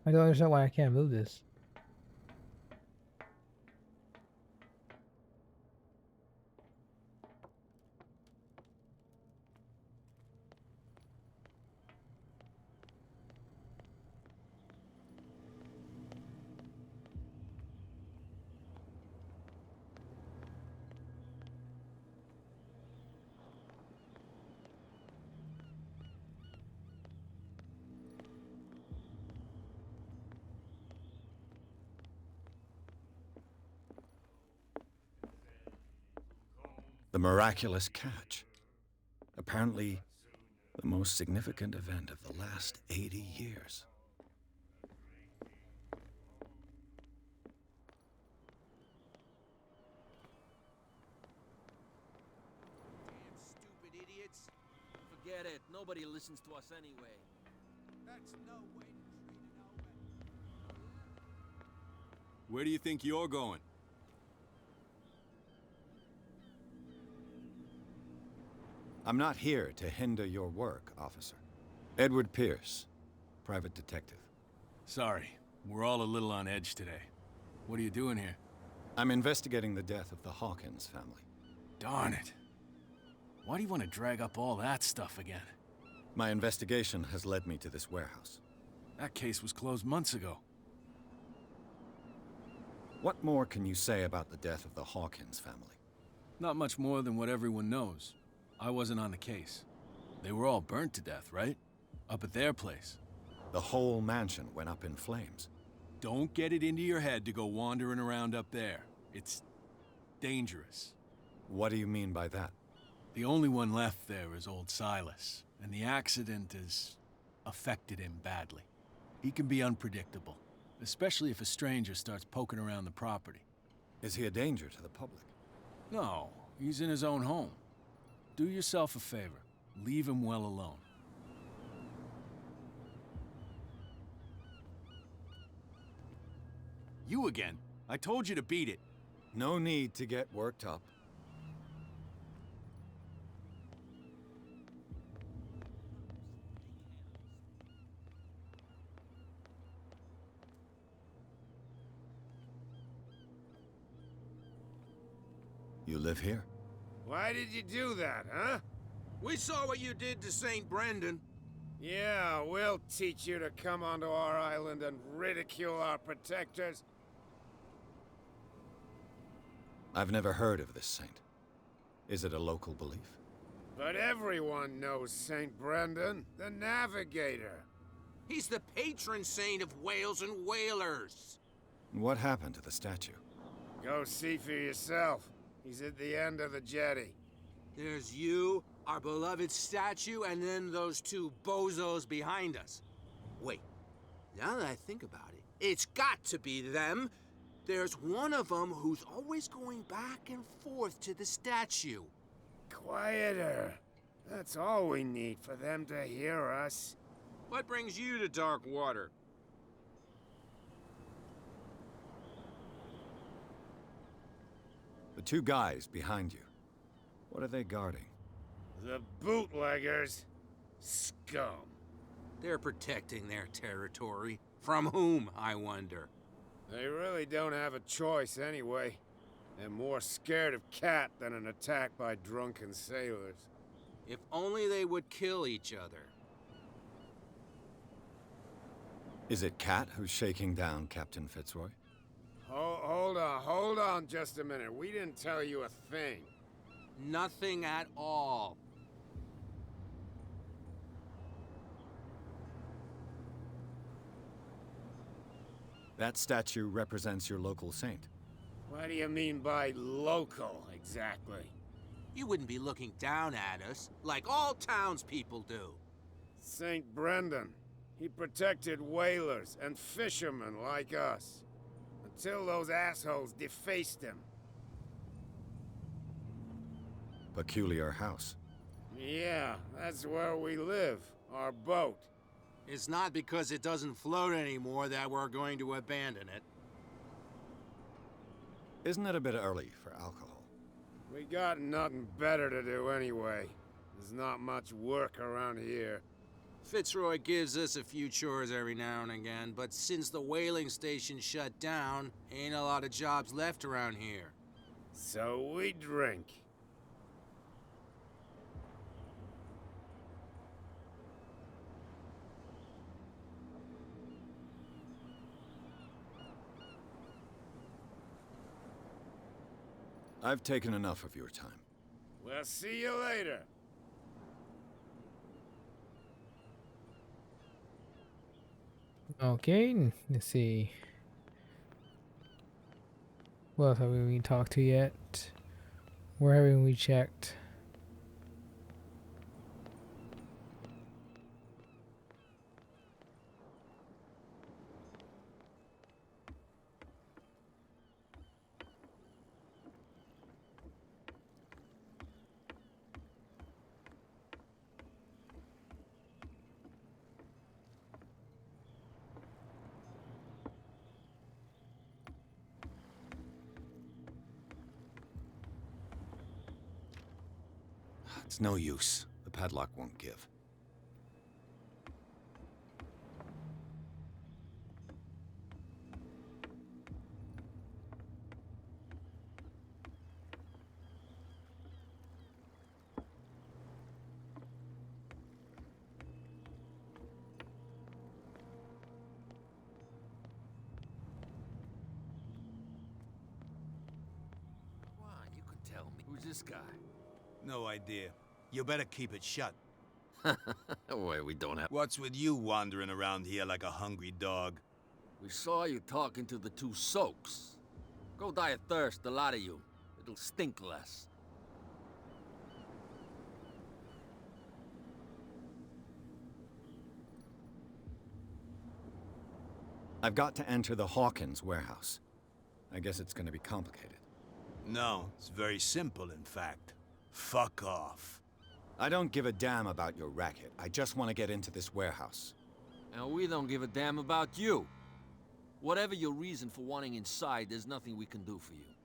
I don't understand why I can't move this. The miraculous catch. Apparently, the most significant event of the last 80 years. Stupid idiots. Forget it. Nobody listens to us anyway. That's no way to treat an old man. Where do you think you're going? I'm not here to hinder your work, officer. Edward Pierce, private detective. Sorry, we're all a little on edge today. What are you doing here? I'm investigating the death of the Hawkins family. Darn it. Why do you want to drag up all that stuff again? My investigation has led me to this warehouse. That case was closed months ago. What more can you say about the death of the Hawkins family? Not much more than what everyone knows. I wasn't on the case. They were all burnt to death, right? Up at their place. The whole mansion went up in flames. Don't get it into your head to go wandering around up there. It's dangerous. What do you mean by that? The only one left there is old Silas, and the accident has affected him badly. He can be unpredictable, especially if a stranger starts poking around the property. Is he a danger to the public? No, he's in his own home. Do yourself a favor. Leave him well alone. You again. I told you to beat it. No need to get worked up. You live here? Why did you do that, huh? We saw what you did to St. Brendan. Yeah, we'll teach you to come onto our island and ridicule our protectors. I've never heard of this saint. Is it a local belief? But everyone knows St. Brendan, the Navigator. He's the patron saint of whales and whalers. What happened to the statue? Go see for yourself. He's at the end of the jetty. There's you, our beloved statue, and then those two bozos behind us. Wait, now that I think about it, it's got to be them. There's one of them who's always going back and forth to the statue. Quieter. That's all we need for them to hear us. What brings you to dark water? The two guys behind you. What are they guarding? The bootleggers. Scum. They're protecting their territory. From whom, I wonder? They really don't have a choice anyway. They're more scared of Cat than an attack by drunken sailors. If only they would kill each other. Is it Cat who's shaking down Captain Fitzroy? Hold on just a minute. We didn't tell you a thing. Nothing at all. That statue represents your local saint. What do you mean by local, exactly? You wouldn't be looking down at us, like all townspeople do. St. Brendan. He protected whalers and fishermen like us. Until those assholes defaced him. Peculiar house. Yeah, that's where we live. Our boat. It's not because it doesn't float anymore that we're going to abandon it. Isn't it a bit early for alcohol? We got nothing better to do anyway. There's not much work around here. Fitzroy gives us a few chores every now and again, but since the whaling station shut down, ain't a lot of jobs left around here. So we drink. I've taken enough of your time. We'll see you later. Okay, let's see. What else haven't we talked to yet? Where haven't we checked? It's no use. The padlock won't give. Why, you can tell me. Who's this guy? No idea. You better keep it shut. Wait, we don't have... What's with you wandering around here like a hungry dog? We saw you talking to the two soaks. Go die of thirst, the lot of you. It'll stink less. I've got to enter the Hawkins warehouse. I guess it's gonna be complicated. No, it's very simple, in fact. Fuck off. I don't give a damn about your racket. I just want to get into this warehouse. And we don't give a damn about you. Whatever your reason for wanting inside, there's nothing we can do for you.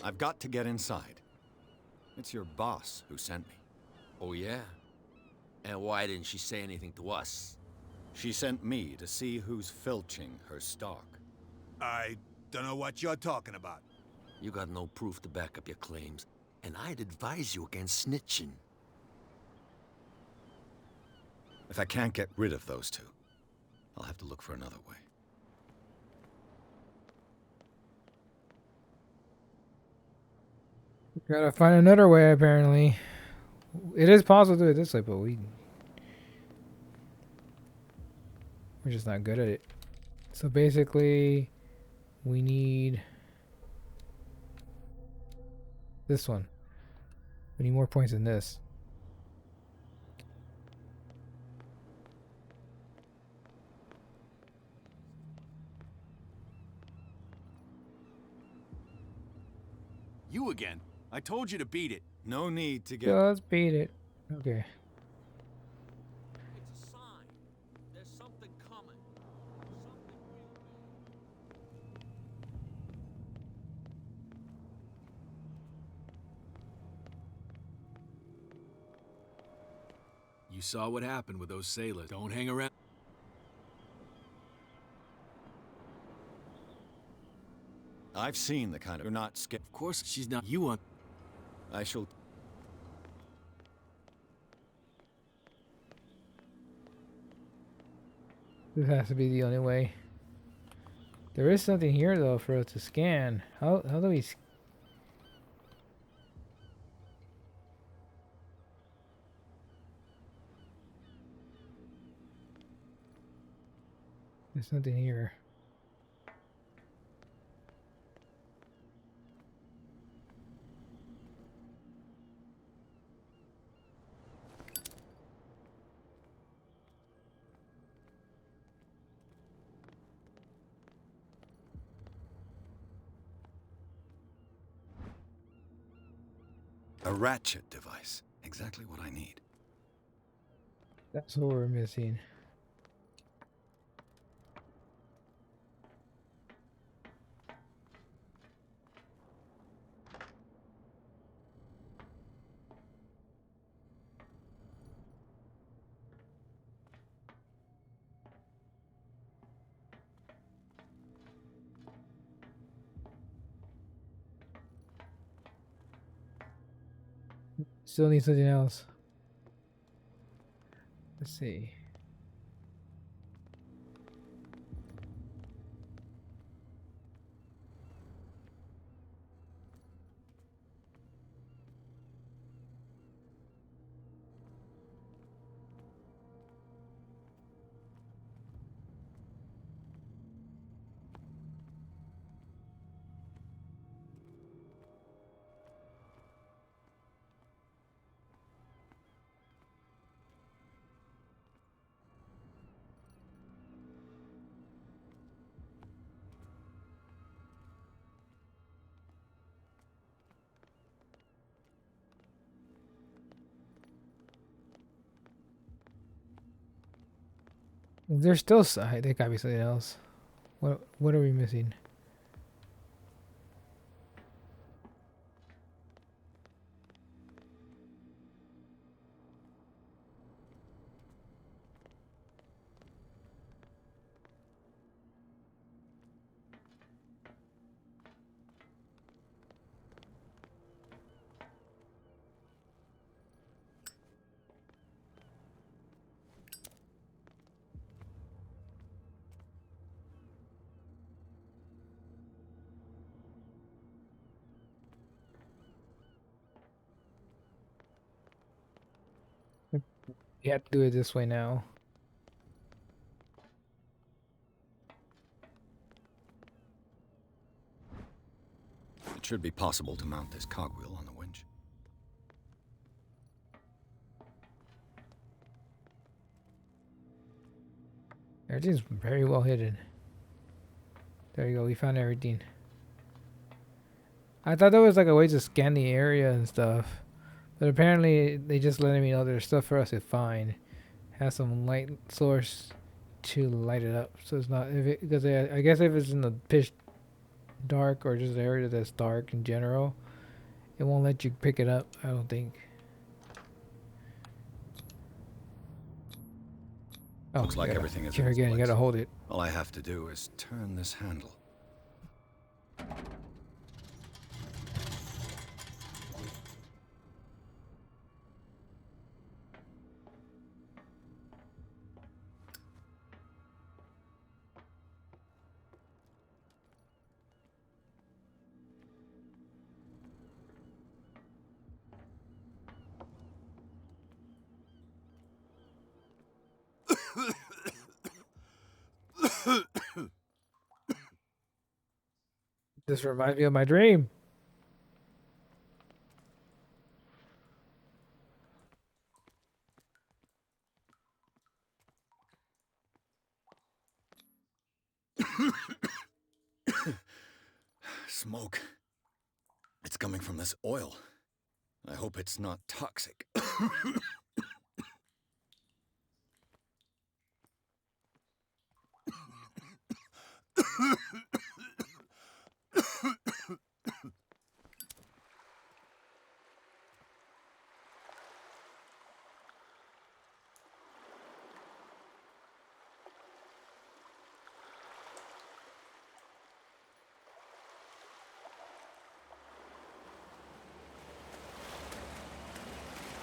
I've got to get inside. It's your boss who sent me. Oh, yeah? And why didn't she say anything to us? She sent me to see who's filching her stock. I don't know what you're talking about. You got no proof to back up your claims, and I'd advise you against snitching. If I can't get rid of those two, I'll have to look for another way. Gotta find another way, apparently. It is possible to do it this way, but we're just not good at it. So basically, we need this one. We need more points than this. You again. I told you to beat it. No need to get... Just beat it. Okay. It's a sign. There's something coming. Something real big. You saw what happened with those sailors. Don't hang around. I've seen the kind of... You're not scared. Of course, she's not. You want... I shall... This has to be the only way. There is something here though for us to scan. How do we? There's something here. A ratchet device. Exactly what I need. That's what we're missing. Still need something else. Let's see. There's still there gotta be something else. What are we missing? We have to do it this way now. It should be possible to mount this cogwheel on the winch. Everything's very well hidden. There you go, we found everything. I thought there was like a way to scan the area and stuff. But apparently they just letting me know there's stuff for us to find. Has some light source to light it up. So it's not, if it, because I guess if it's in the pitch dark or just an area that's dark in general, it won't let you pick it up, I don't think. Oh, Looks like everything is here in its again, you place. gotta hold it. All I have to do is turn this handle. This reminds me of my dream. Smoke. It's coming from this oil. I hope it's not toxic.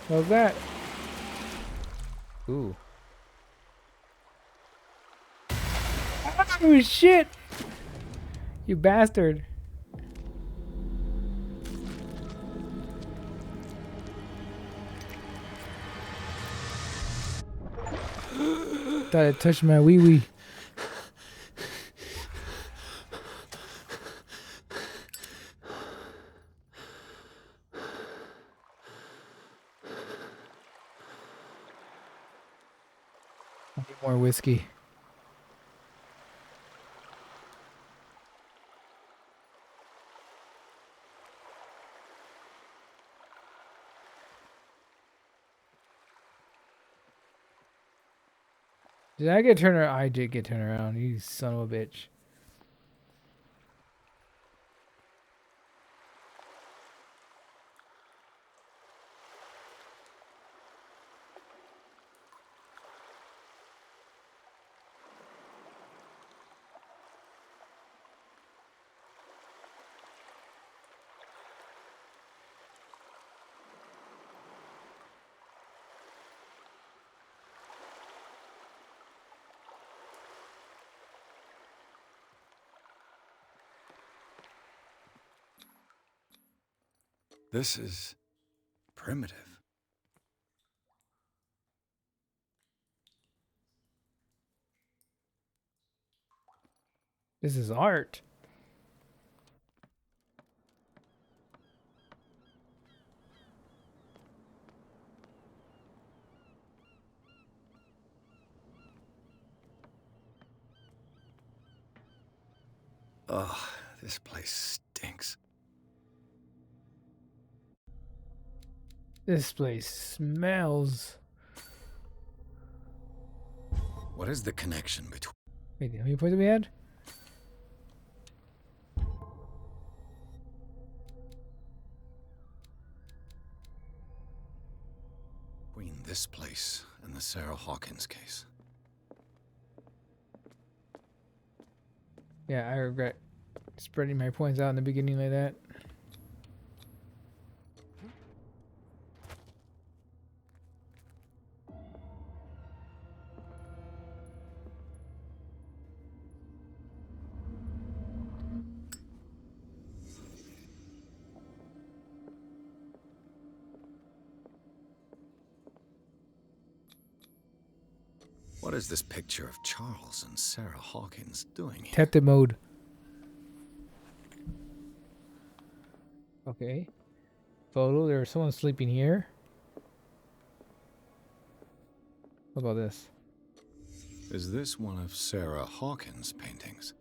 What's that? Ooh. Oh shit! You bastard. Thought it touched my wee wee. I need more whiskey. Did I get turned around? I did get turned around. You son of a bitch. This is primitive. This is art. Ugh, this place stinks. This place smells. What is the connection between... Wait, how many points do we had? between this place and the Sarah Hawkins case? Yeah, I regret spreading my points out in the beginning like that. What is this picture of Charles and Sarah Hawkins doing here? Detective mode. Okay. Photo. There's someone sleeping here. What about this? Is this one of Sarah Hawkins' paintings?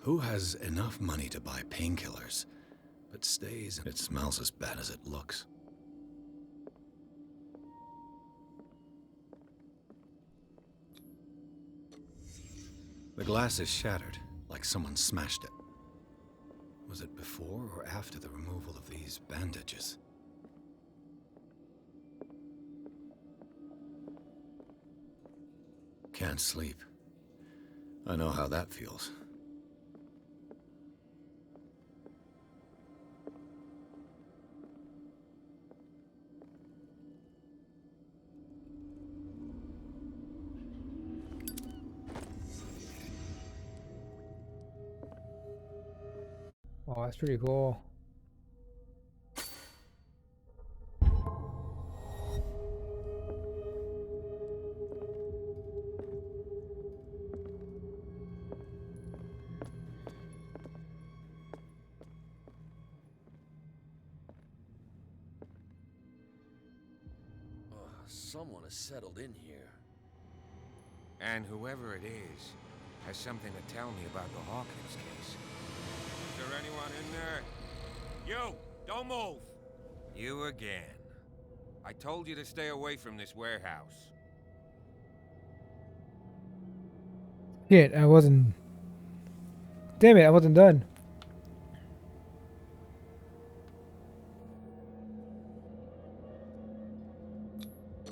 Who has enough money to buy painkillers, but stays and it smells as bad as it looks? The glass is shattered, like someone smashed it. Was it before or after the removal of these bandages? Can't sleep. I know how that feels. Oh, that's pretty cool. Someone has settled in here. And whoever it is has something to tell me about the Hawkins case. Is there anyone in there? You! Don't move! You again. I told you to stay away from this warehouse. Shit, I wasn't... Damn it, I wasn't done.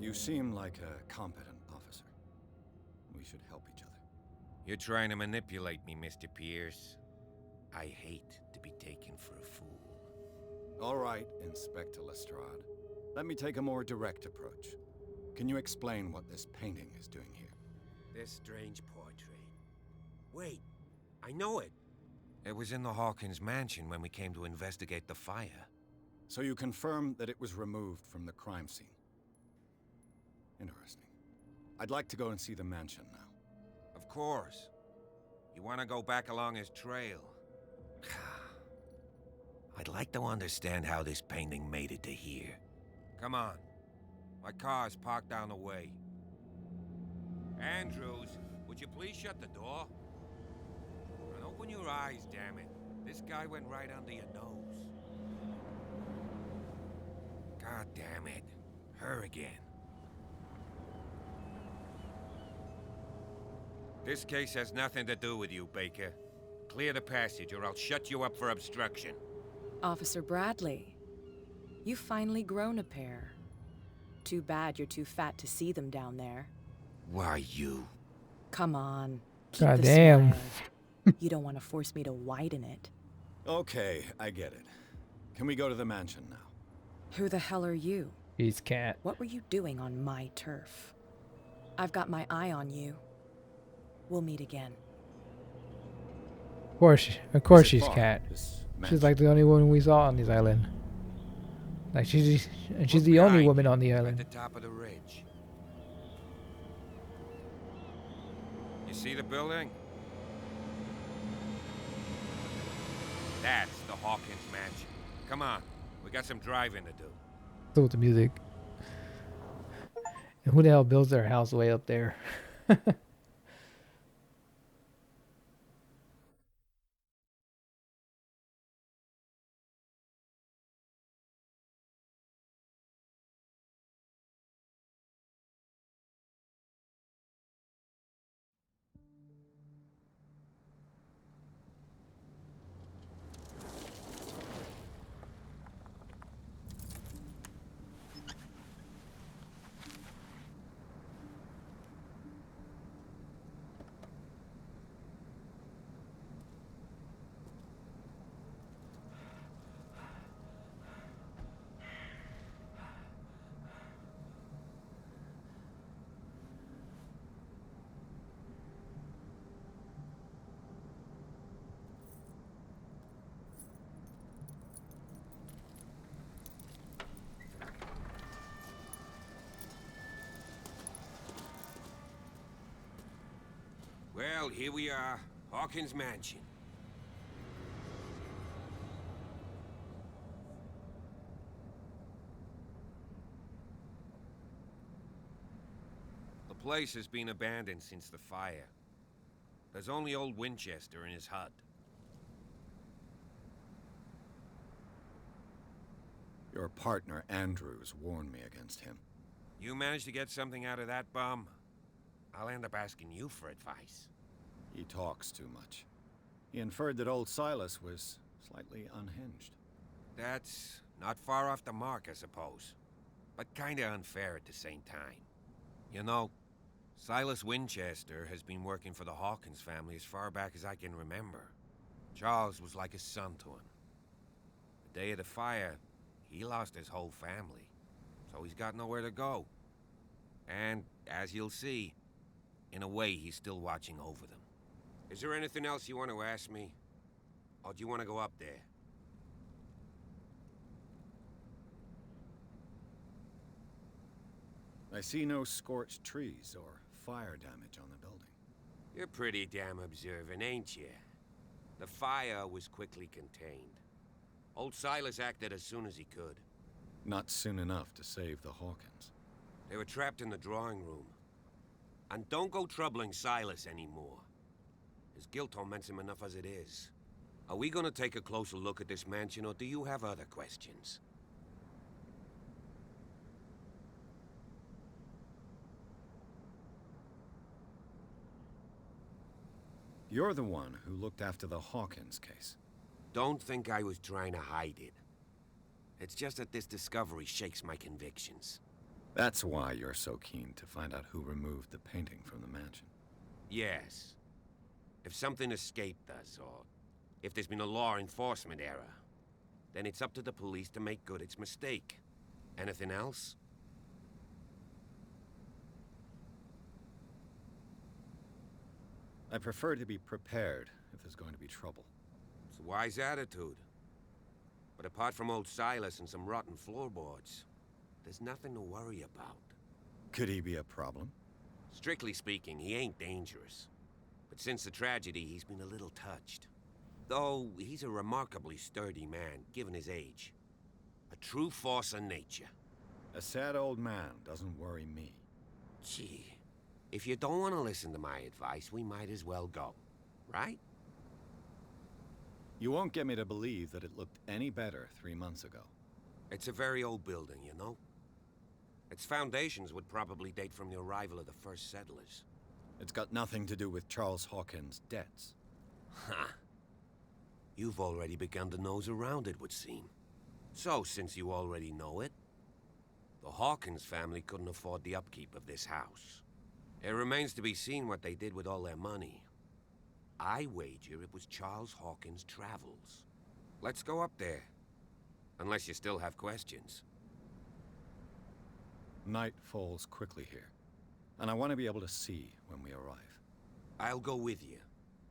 You seem like a competent officer. We should help each other. You're trying to manipulate me, Mr. Pierce. I hate to be taken for a fool. All right, Inspector Lestrade. Let me take a more direct approach. Can you explain what this painting is doing here? This strange portrait. Wait, I know it. It was in the Hawkins mansion when we came to investigate the fire. So you confirm that it was removed from the crime scene? Interesting. I'd like to go and see the mansion now. Of course. You want to go back along his trail? I'd like to understand how this painting made it to here. Come on. My car's parked down the way. Andrews, would you please shut the door? And open your eyes, damn it. This guy went right under your nose. God damn it. Her again. This case has nothing to do with you, Baker. Clear the passage or I'll shut you up for obstruction. Officer Bradley, you've finally grown a pair. Too bad you're too fat to see them down there. Why you? Come on. Keep God the damn. smile. You don't want to force me to widen it. Okay, I get it. Can we go to the mansion now? Who the hell are you? He's cat. What were you doing on my turf? I've got my eye on you. We'll meet again. Of course Is it she's far, cat. this She's mansion? like the only one we saw on this island. Like she's the only behind woman you, on the At island. the top of the ridge. You see the building? That's the Hawkins mansion. Come on, we got some driving to do. So with the music. And who the hell builds their house way up there? Well, here we are. Hawkins Mansion. The place has been abandoned since the fire. There's only old Winchester in his hut. Your partner, Andrews, warned me against him. You managed to get something out of that bum? I'll end up asking you for advice. He talks too much. He inferred that old Silas was slightly unhinged. That's not far off the mark, I suppose. But kinda unfair at the same time. You know, Silas Winchester has been working for the Hawkins family as far back as I can remember. Charles was like a son to him. The day of the fire, he lost his whole family, so he's got nowhere to go. And, as you'll see, in a way, he's still watching over them. Is there anything else you want to ask me? Or do you want to go up there? I see no scorched trees or fire damage on the building. You're pretty damn observant, ain't you? The fire was quickly contained. Old Silas acted as soon as he could. Not soon enough to save the Hawkins. They were trapped in the drawing room. And don't go troubling Silas anymore. His guilt torments him enough as it is. Are we gonna take a closer look at this mansion, or do you have other questions? You're the one who looked after the Hawkins case. Don't think I was trying to hide it. It's just that this discovery shakes my convictions. That's why you're so keen to find out who removed the painting from the mansion. Yes. If something escaped us, or if there's been a law enforcement error, then it's up to the police to make good its mistake. Anything else? I prefer to be prepared if there's going to be trouble. It's a wise attitude. But apart from old Silas and some rotten floorboards, there's nothing to worry about. Could he be a problem? Strictly speaking, he ain't dangerous. But since the tragedy, he's been a little touched. Though, he's a remarkably sturdy man, given his age. A true force of nature. A sad old man doesn't worry me. Gee, if you don't want to listen to my advice, we might as well go. Right? You won't get me to believe that it looked any better 3 months ago. It's a very old building, you know? Its foundations would probably date from the arrival of the first settlers. It's got nothing to do with Charles Hawkins' debts. Ha! You've already begun to nose around it, would seem. So, since you already know it, the Hawkins family couldn't afford the upkeep of this house. It remains to be seen what they did with all their money. I wager it was Charles Hawkins' travels. Let's go up there. Unless you still have questions. Night falls quickly here, and I want to be able to see when we arrive. I'll go with you,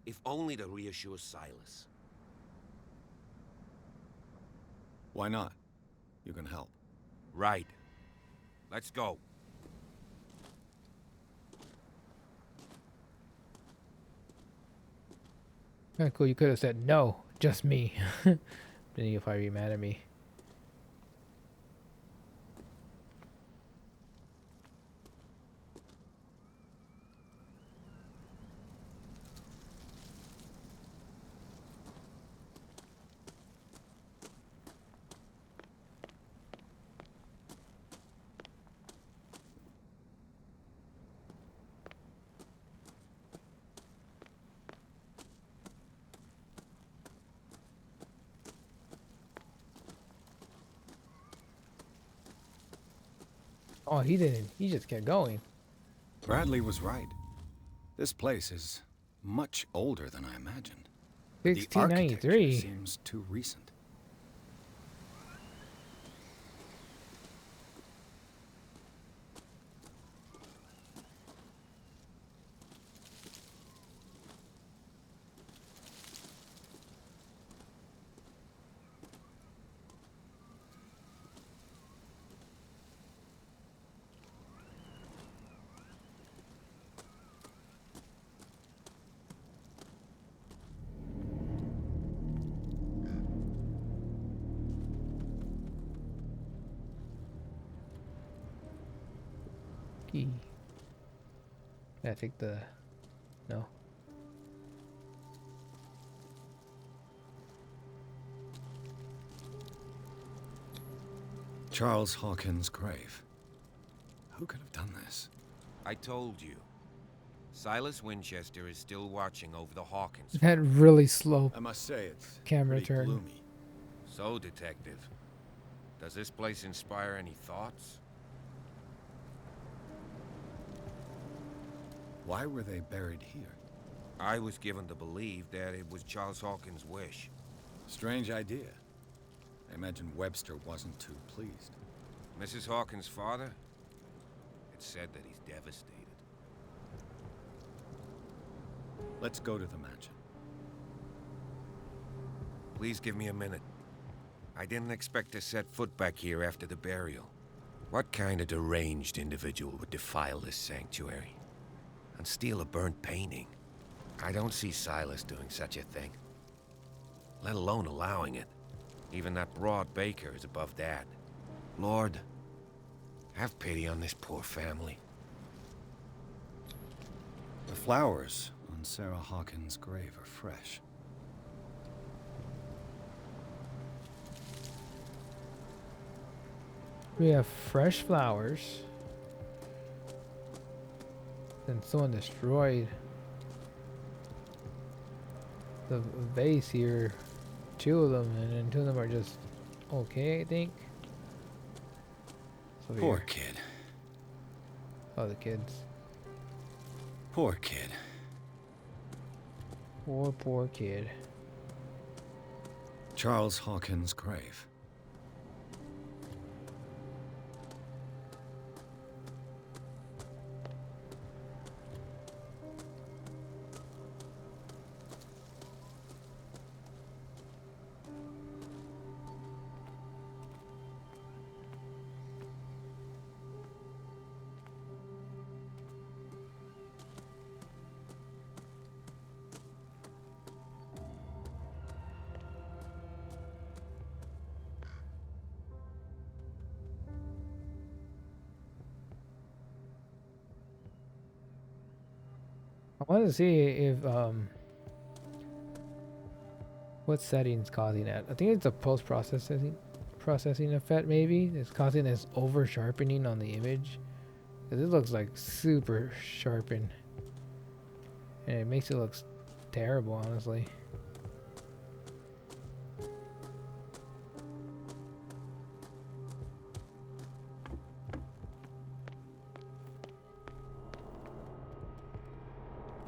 if only to reassure Silas. Why not? You can help. Right. Let's go. Yeah, cool. You could have said no, just me. Then you'll probably be mad at me. Oh, he didn't. He just kept going. Bradley was right. This place is much older than I imagined. The 1693. architecture seems too recent. Key. Yeah, I think the... No. Charles Hawkins' grave. Who could have done this? I told you. Silas Winchester is still watching over the Hawkins. That really slow I must say it's camera pretty turn. gloomy. So, Detective, does this place inspire any thoughts? Why were they buried here? I was given to believe that it was Charles Hawkins' wish. Strange idea. I imagine Webster wasn't too pleased. Mrs. Hawkins' father? It's said that he's devastated. Let's go to the mansion. Please give me a minute. I didn't expect to set foot back here after the burial. What kind of deranged individual would defile this sanctuary? And steal a burnt painting? I don't see Silas doing such a thing. Let alone allowing it. Even that broad baker is above that. Lord, have pity on this poor family. The flowers on Sarah Hawkins' grave are fresh. We have fresh flowers. Then someone destroyed the vase here. 2 of them, and then 2 of them are just okay, I think. So Poor here. kid. Oh, the kids. Poor kid. Poor kid. Charles Hawkins' grave. I want to see if what setting's causing that. I think it's a processing effect maybe. It's causing this over sharpening on the image. 'Cause it looks like super sharpened. And it makes it look terrible, honestly.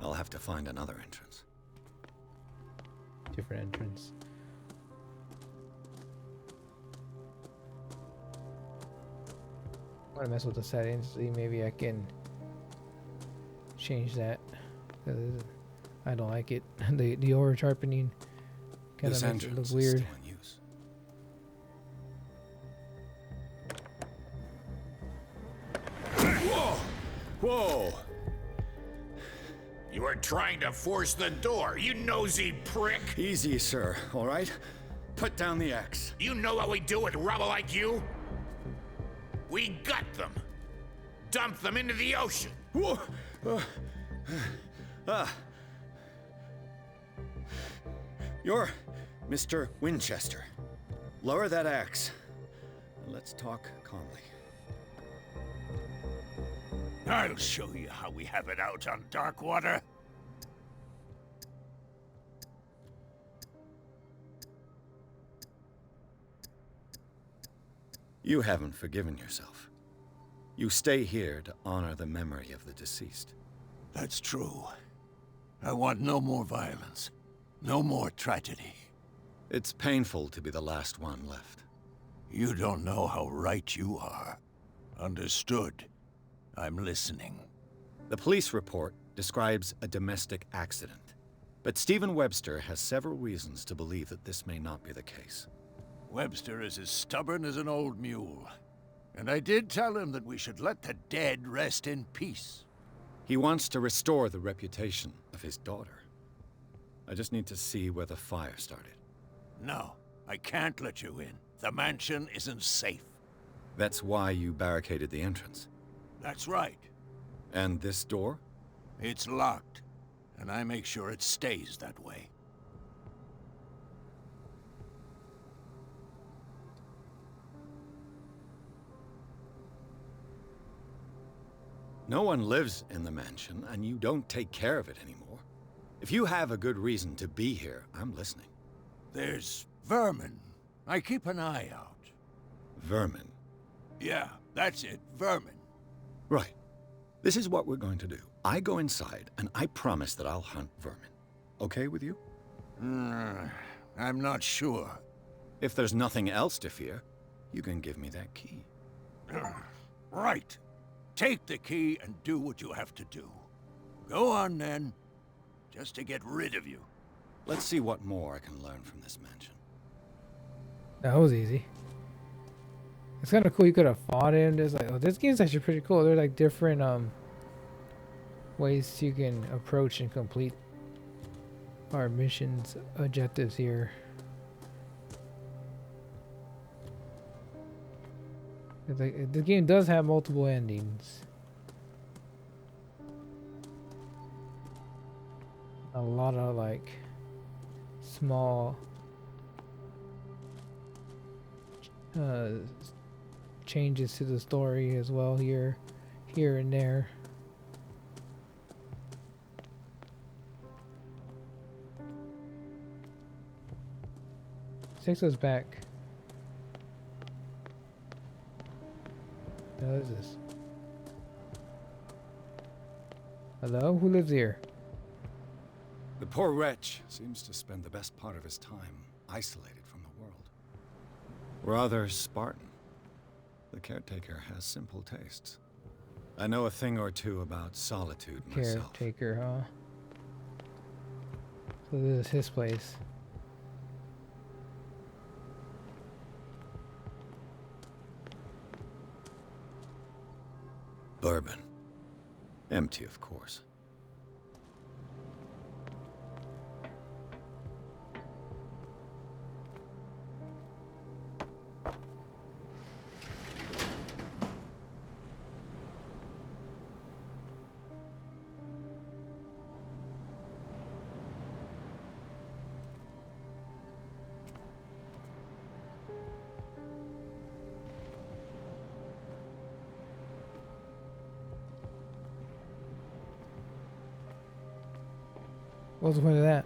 I'll have to find another entrance. Different entrance. I'm gonna mess with the settings, see maybe I can change that. 'Cause I don't like it. the over sharpening kind This of makes it look entrance is weird. still in use. Whoa! Whoa! You are trying to force the door, you nosy prick! Easy, sir, all right? Put down the axe. You know what we do with rubble like you? We gut them. Dump them into the ocean. Whoa! You're Mr. Winchester. Lower that axe. Let's talk calmly. I'll show you how we have it out on Darkwater. You haven't forgiven yourself. You stay here to honor the memory of the deceased. That's true. I want no more violence. No more tragedy. It's painful to be the last one left. You don't know how right you are. Understood. I'm listening. The police report describes a domestic accident, but Stephen Webster has several reasons to believe that this may not be the case. Webster is as stubborn as an old mule. And I did tell him that we should let the dead rest in peace. He wants to restore the reputation of his daughter. I just need to see where the fire started. No, I can't let you in. The mansion isn't safe. That's why you barricaded the entrance. That's right. And this door? It's locked, and I make sure it stays that way. No one lives in the mansion, and you don't take care of it anymore. If you have a good reason to be here, I'm listening. There's vermin. I keep an eye out. Vermin? Yeah, that's it, vermin. Right. This is what we're going to do. I go inside, and I promise that I'll hunt vermin. Okay with you? I'm not sure. If there's nothing else to fear, you can give me that key. Right. Take the key and do what you have to do. Go on, then. Just to get rid of you. Let's see what more I can learn from this mansion. That was easy. It's kind of cool. You could have fought him. There's like, oh, this game's actually pretty cool. There's like different ways you can approach and complete our missions objectives here. It's like, the game does have multiple endings. A lot of like small changes to the story as well here and there. Takes us back. What is this? Hello? Who lives here? The poor wretch seems to spend the best part of his time isolated from the world. Rather Spartan. The caretaker has simple tastes. I know a thing or two about solitude myself. Caretaker, huh? So this is his place. Bourbon. Empty, of course. What's the point of that?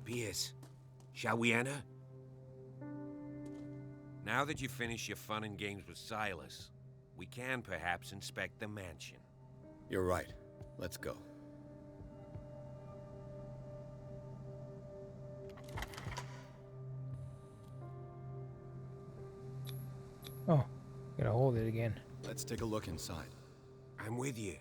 Pierce, shall we enter? Now that you've finished your fun and games with Silas, we can perhaps inspect the mansion. You're right. Let's go. Oh, gotta hold it again. Let's take a look inside. I'm with you.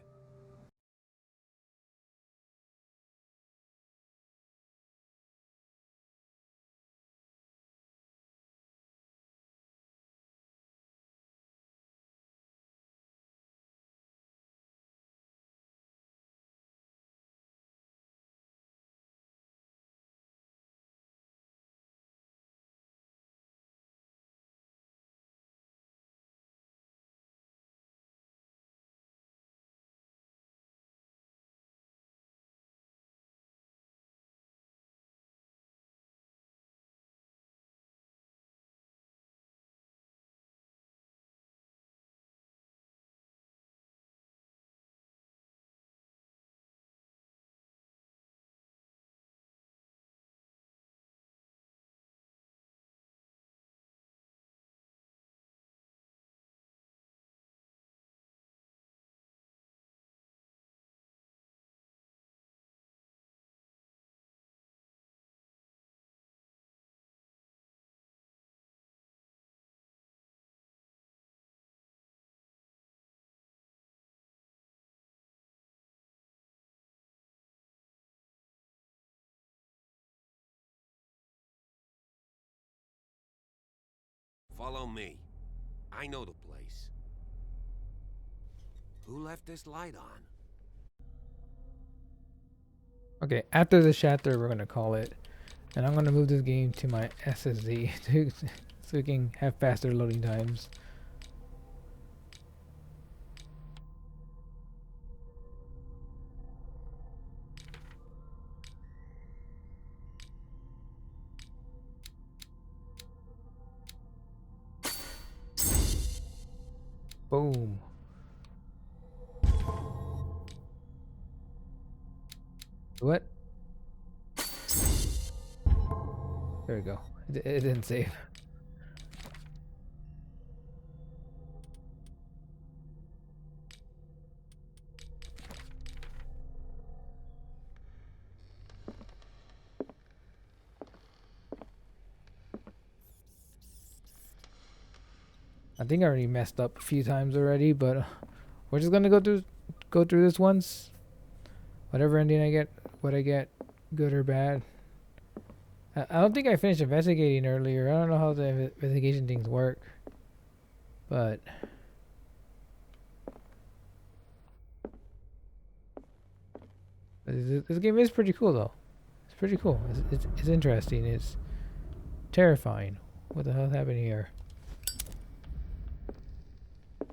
Follow me. I know the place. Who left this light on? Okay, after the chapter, we're gonna call it, and I'm gonna move this game to my SSD so we can have faster loading times. Boom. What? There we go. It didn't save. I think I already messed up a few times already, but we're just gonna go through this once. Whatever ending I get, what I get, good or bad. I don't think I finished investigating earlier. I don't know how the investigation things work, but this game is pretty cool though. It's pretty cool. It's interesting. It's terrifying. What the hell's happening here?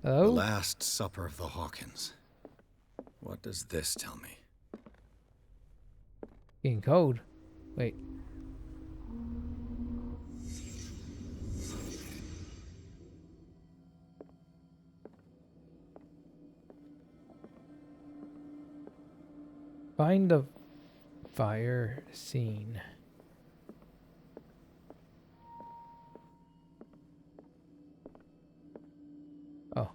The Last Supper of the Hawkins. What does this tell me? In code. Wait. Find the fire scene. Oh.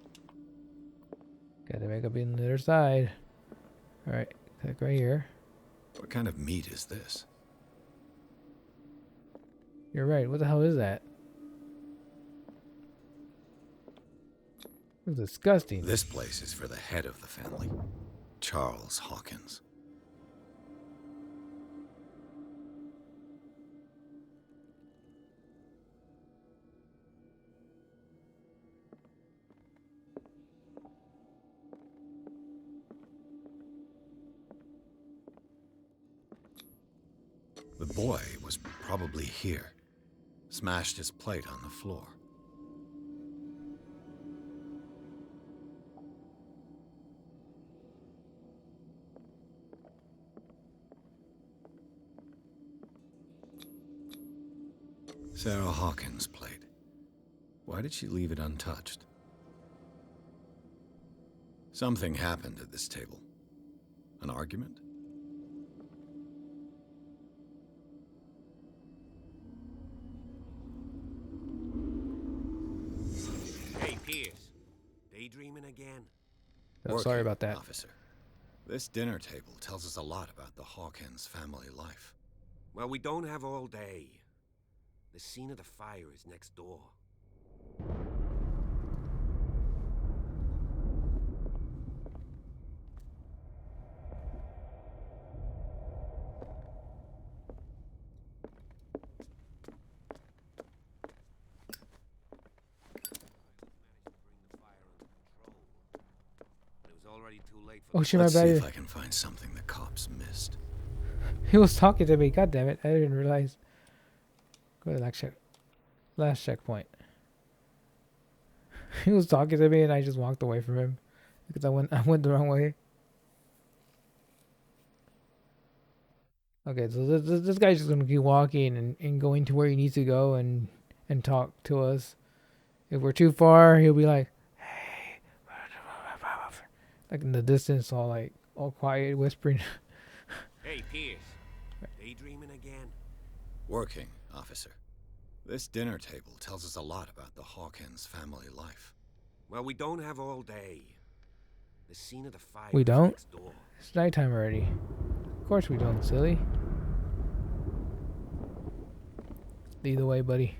Gotta make up in the other side. Alright, click right here. What kind of meat is this? You're right, what the hell is that? It's disgusting. This place is for the head of the family, Charles Hawkins. The boy was probably here. Smashed his plate on the floor. Sarah Hawkins' plate. Why did she leave it untouched? Something happened at this table. An argument? Hey, Pierce. Daydreaming again? Oh, sorry about that. Officer. This dinner table tells us a lot about the Hawkins family life. Well, we don't have all day. The scene of the fire is next door. Oh shit, my Let's see bad. if I can find something the cops missed. He was talking to me. God damn it! I didn't realize. Go to the last checkpoint. He was talking to me, and I just walked away from him because I went the wrong way. Okay, so this guy's just gonna keep walking and going to where he needs to go and talk to us. If we're too far, he'll be like, "Hey," like in the distance, all quiet, whispering. Hey, Pierce. Daydreaming again? Working, officer. This dinner table tells us a lot about the Hawkins family life. Well, we don't have all day. The scene of the fire We is don't? next door. It's nighttime already. Of course we don't, silly. Lead the way, buddy.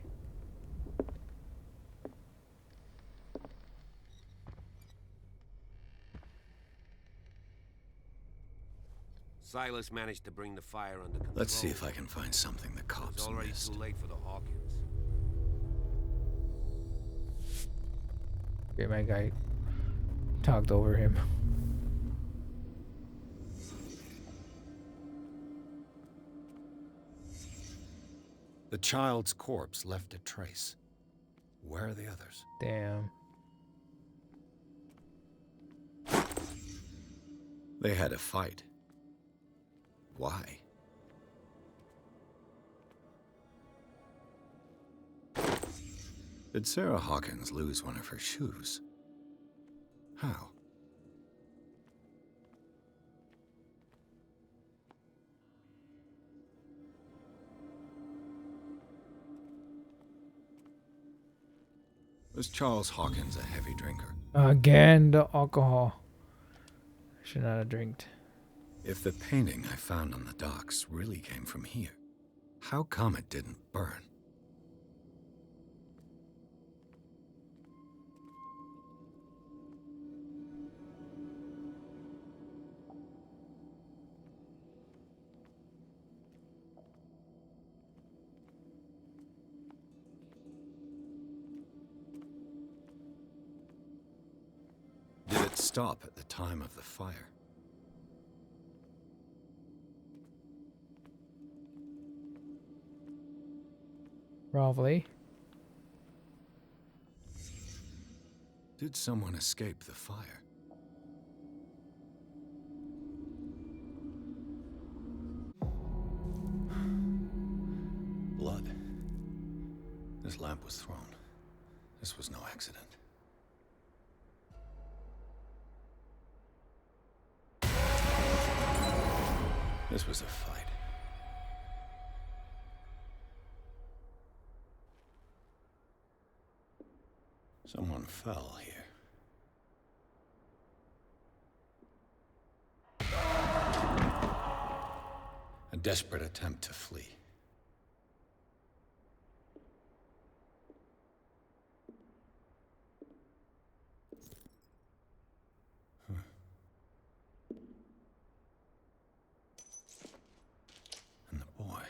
Silas managed to bring the fire under control. Let's see if I can find something the cops It's already missed. too late for the Hawkins. Okay, my guy talked over him. The child's corpse left a trace. Where are the others? Damn. They had a fight. Why? Did Sarah Hawkins lose one of her shoes? How? Was Charles Hawkins a heavy drinker? Again, the alcohol. Should not have drinked. If the painting I found on the docks really came from here, how come it didn't burn? Did it stop at the time of the fire? Probably. Did someone escape the fire? Blood. This lamp was thrown. This was no accident. This was a fight. Someone fell here. A desperate attempt to flee. And the boy.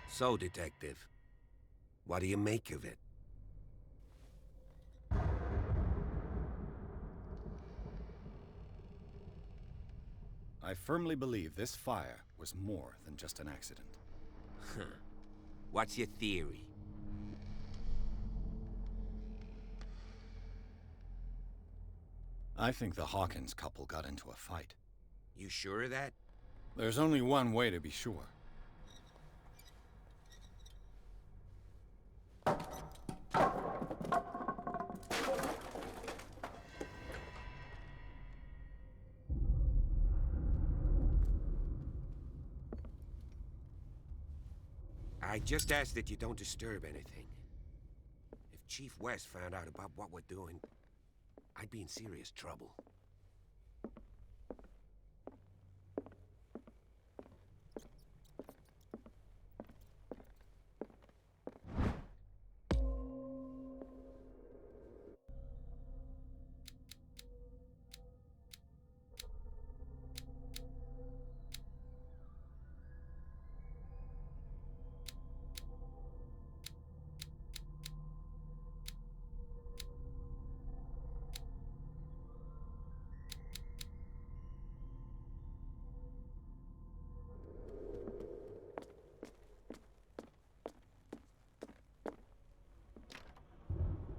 So, Detective, what do you make of it? I firmly believe this fire was more than just an accident. What's your theory? I think the Hawkins couple got into a fight. You sure of that? There's only one way to be sure. I just ask that you don't disturb anything. If Chief West found out about what we're doing, I'd be in serious trouble.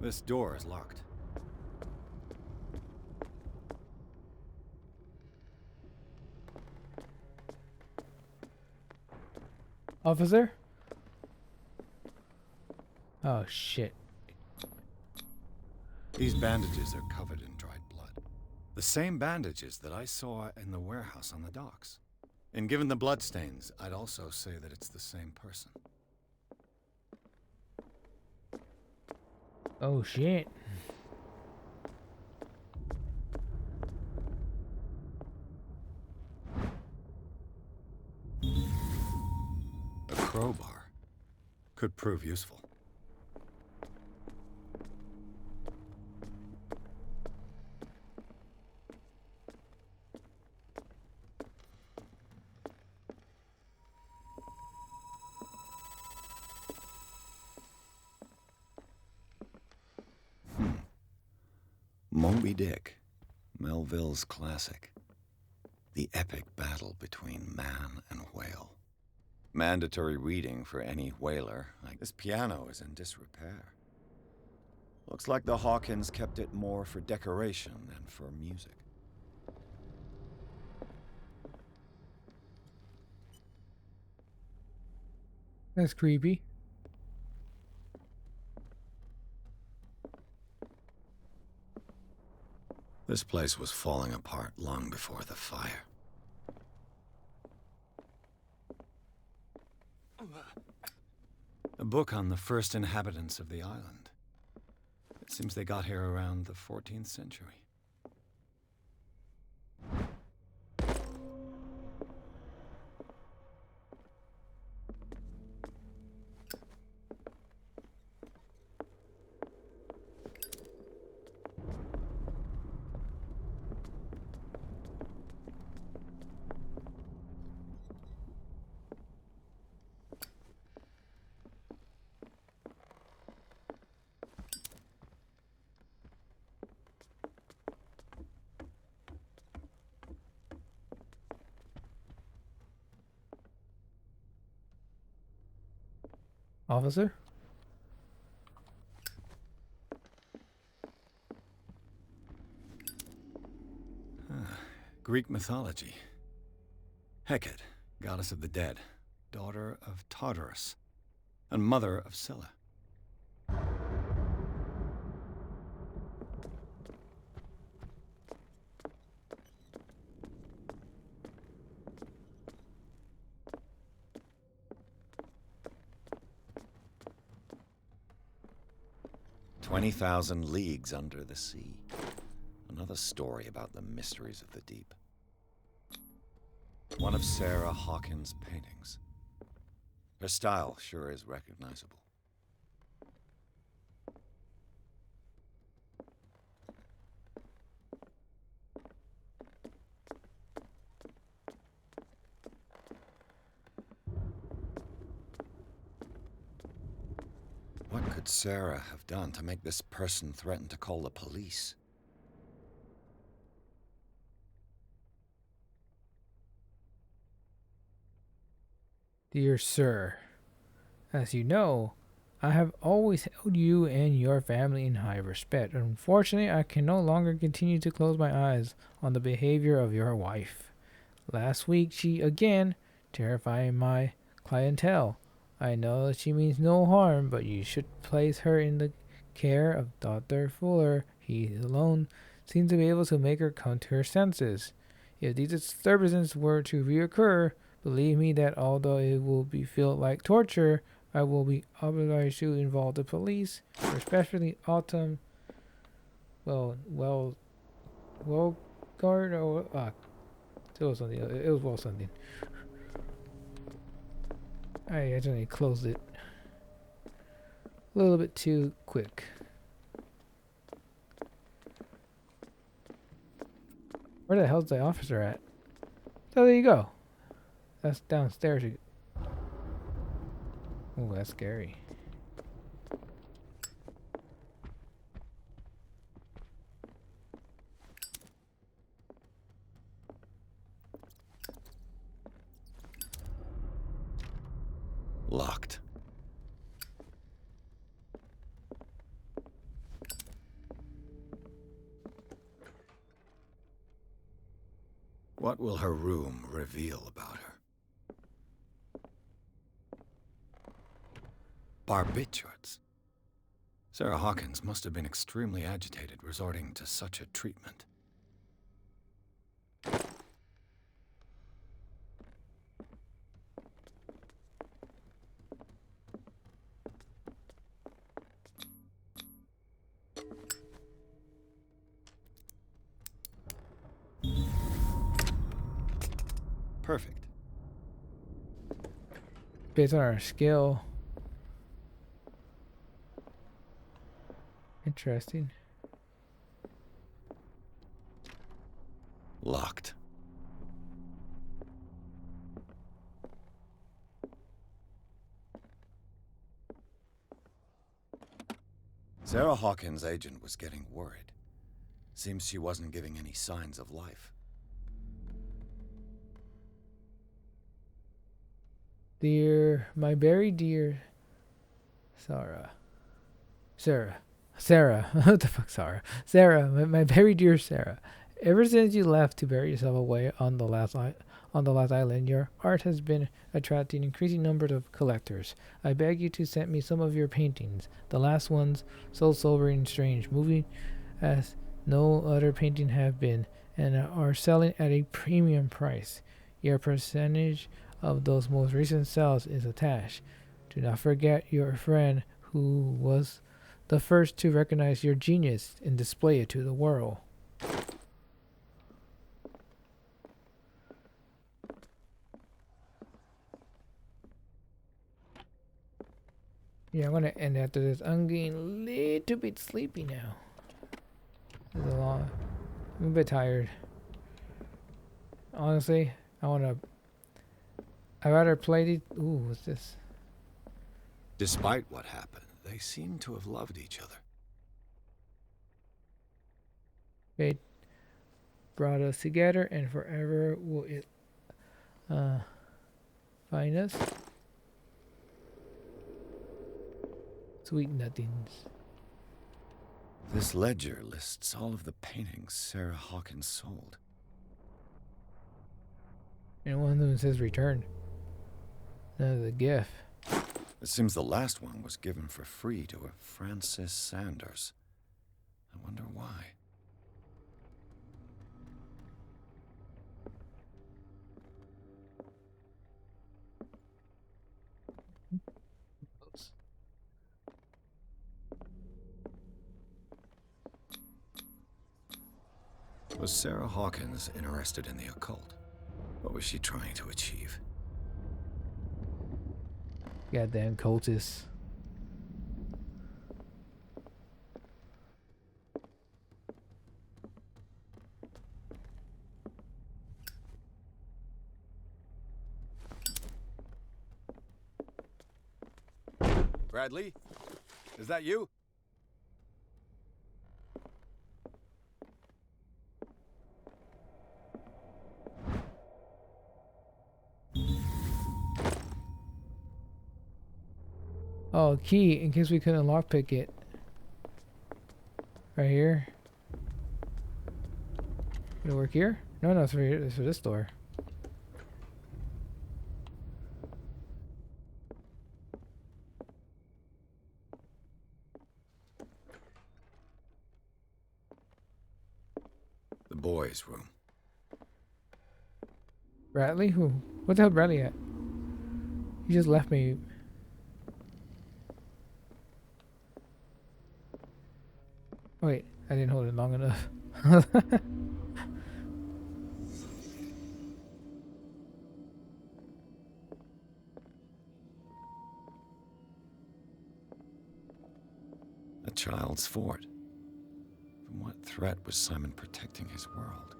This door is locked. Officer? Oh shit. These bandages are covered in dried blood. The same bandages that I saw in the warehouse on the docks. And given the bloodstains, I'd also say that it's the same person. Oh shit. A crowbar could prove useful. Moby Dick, Melville's classic. The epic battle between man and whale. Mandatory reading for any whaler. This piano is in disrepair. Looks like the Hawkins kept it more for decoration than for music. That's creepy. This place was falling apart long before the fire. A book on the first inhabitants of the island. It seems they got here around the 14th century. Officer? Greek mythology. Hecate, goddess of the dead, daughter of Tartarus, and mother of Scylla. 20,000 leagues under the sea. Another story about the mysteries of the deep. One of Sarah Hawkins' paintings. Her style sure is recognizable. What could Sarah have done to make this person threaten to call the police? Dear Sir, as you know, I have always held you and your family in high respect. Unfortunately, I can no longer continue to close my eyes on the behavior of your wife. Last week, she again terrified my clientele. I know that she means no harm, but you should place her in the care of Dr. Fuller. He alone seems to be able to make her come to her senses. If these disturbances were to reoccur, believe me that although it will be feel like torture, I will be obliged to involve the police, especially Autumn. Well, guard or it was something. It was well something. I accidentally closed it a little bit too quick. Where the hell's the officer at? Oh, there you go. That's downstairs. Oh, that's scary. Locked. What will her room reveal about her? Barbiturates. Sarah Hawkins must have been extremely agitated, resorting to such a treatment. Perfect. Based on our skill. Interesting. Locked. Sarah Hawkins' agent was getting worried. Seems she wasn't giving any signs of life. Dear, my very dear Sarah, what the fuck, Sarah, my very dear Sarah. Ever since you left to bury yourself away on the last island, your art has been attracting increasing numbers of collectors. I beg you to send me some of your paintings. The last ones, so sobering and strange, moving as no other painting have been, and are selling at a premium price. Your percentage of those most recent sales is attached. Do not forget your friend who was the first to recognize your genius and display it to the world. Yeah, I'm gonna end after this. I'm getting a little bit sleepy now. I'm a bit tired. Honestly, I'd rather play the. Ooh, what's this? Despite what happened, they seem to have loved each other. Fate brought us together, and forever will it find us. Sweet nothings. This ledger lists all of the paintings Sarah Hawkins sold. And one of them says return. Another gift. It seems the last one was given for free to a Francis Sanders. I wonder why. Was Sarah Hawkins interested in the occult? What was she trying to achieve? Goddamn cultists. Bradley? Is that you? Oh, key in case we couldn't lockpick it. Right here. Would it work here? No, it's for here. It's for this door. The boys' room. Bradley? Who? What the hell, Bradley at? He just left me. Wait, I didn't hold it long enough. A child's fort. From what threat was Simon protecting his world?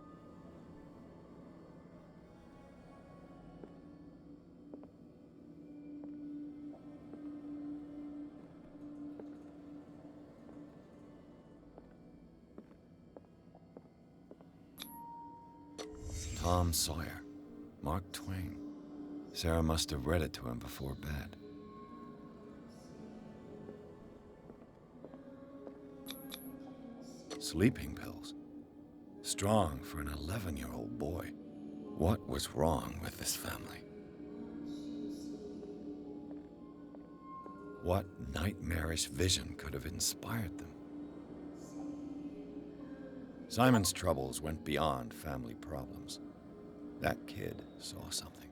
Tom Sawyer. Mark Twain. Sarah must have read it to him before bed. Sleeping pills. Strong for an 11-year-old boy. What was wrong with this family? What nightmarish vision could have inspired them? Simon's troubles went beyond family problems. That kid saw something.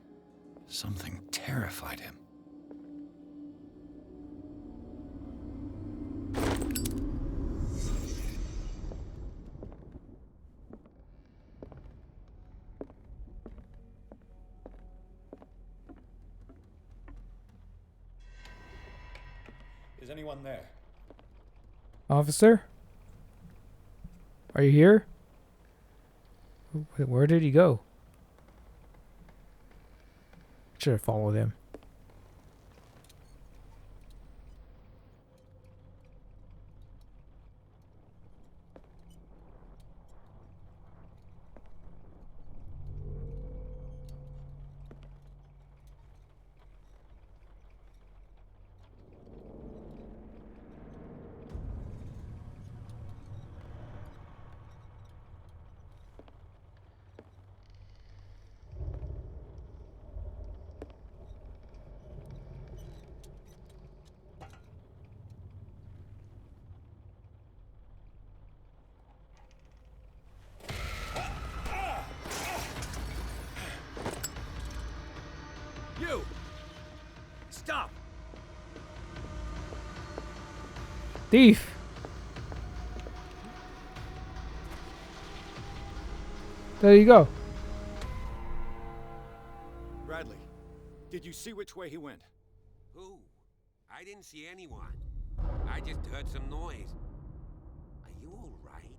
Something terrified him. Is anyone there? Officer? Are you here? Where did he go? Should have followed him. You! Stop! Thief. There you go. Bradley, did you see which way he went? Who? I didn't see anyone. I just heard some noise. Are you all right?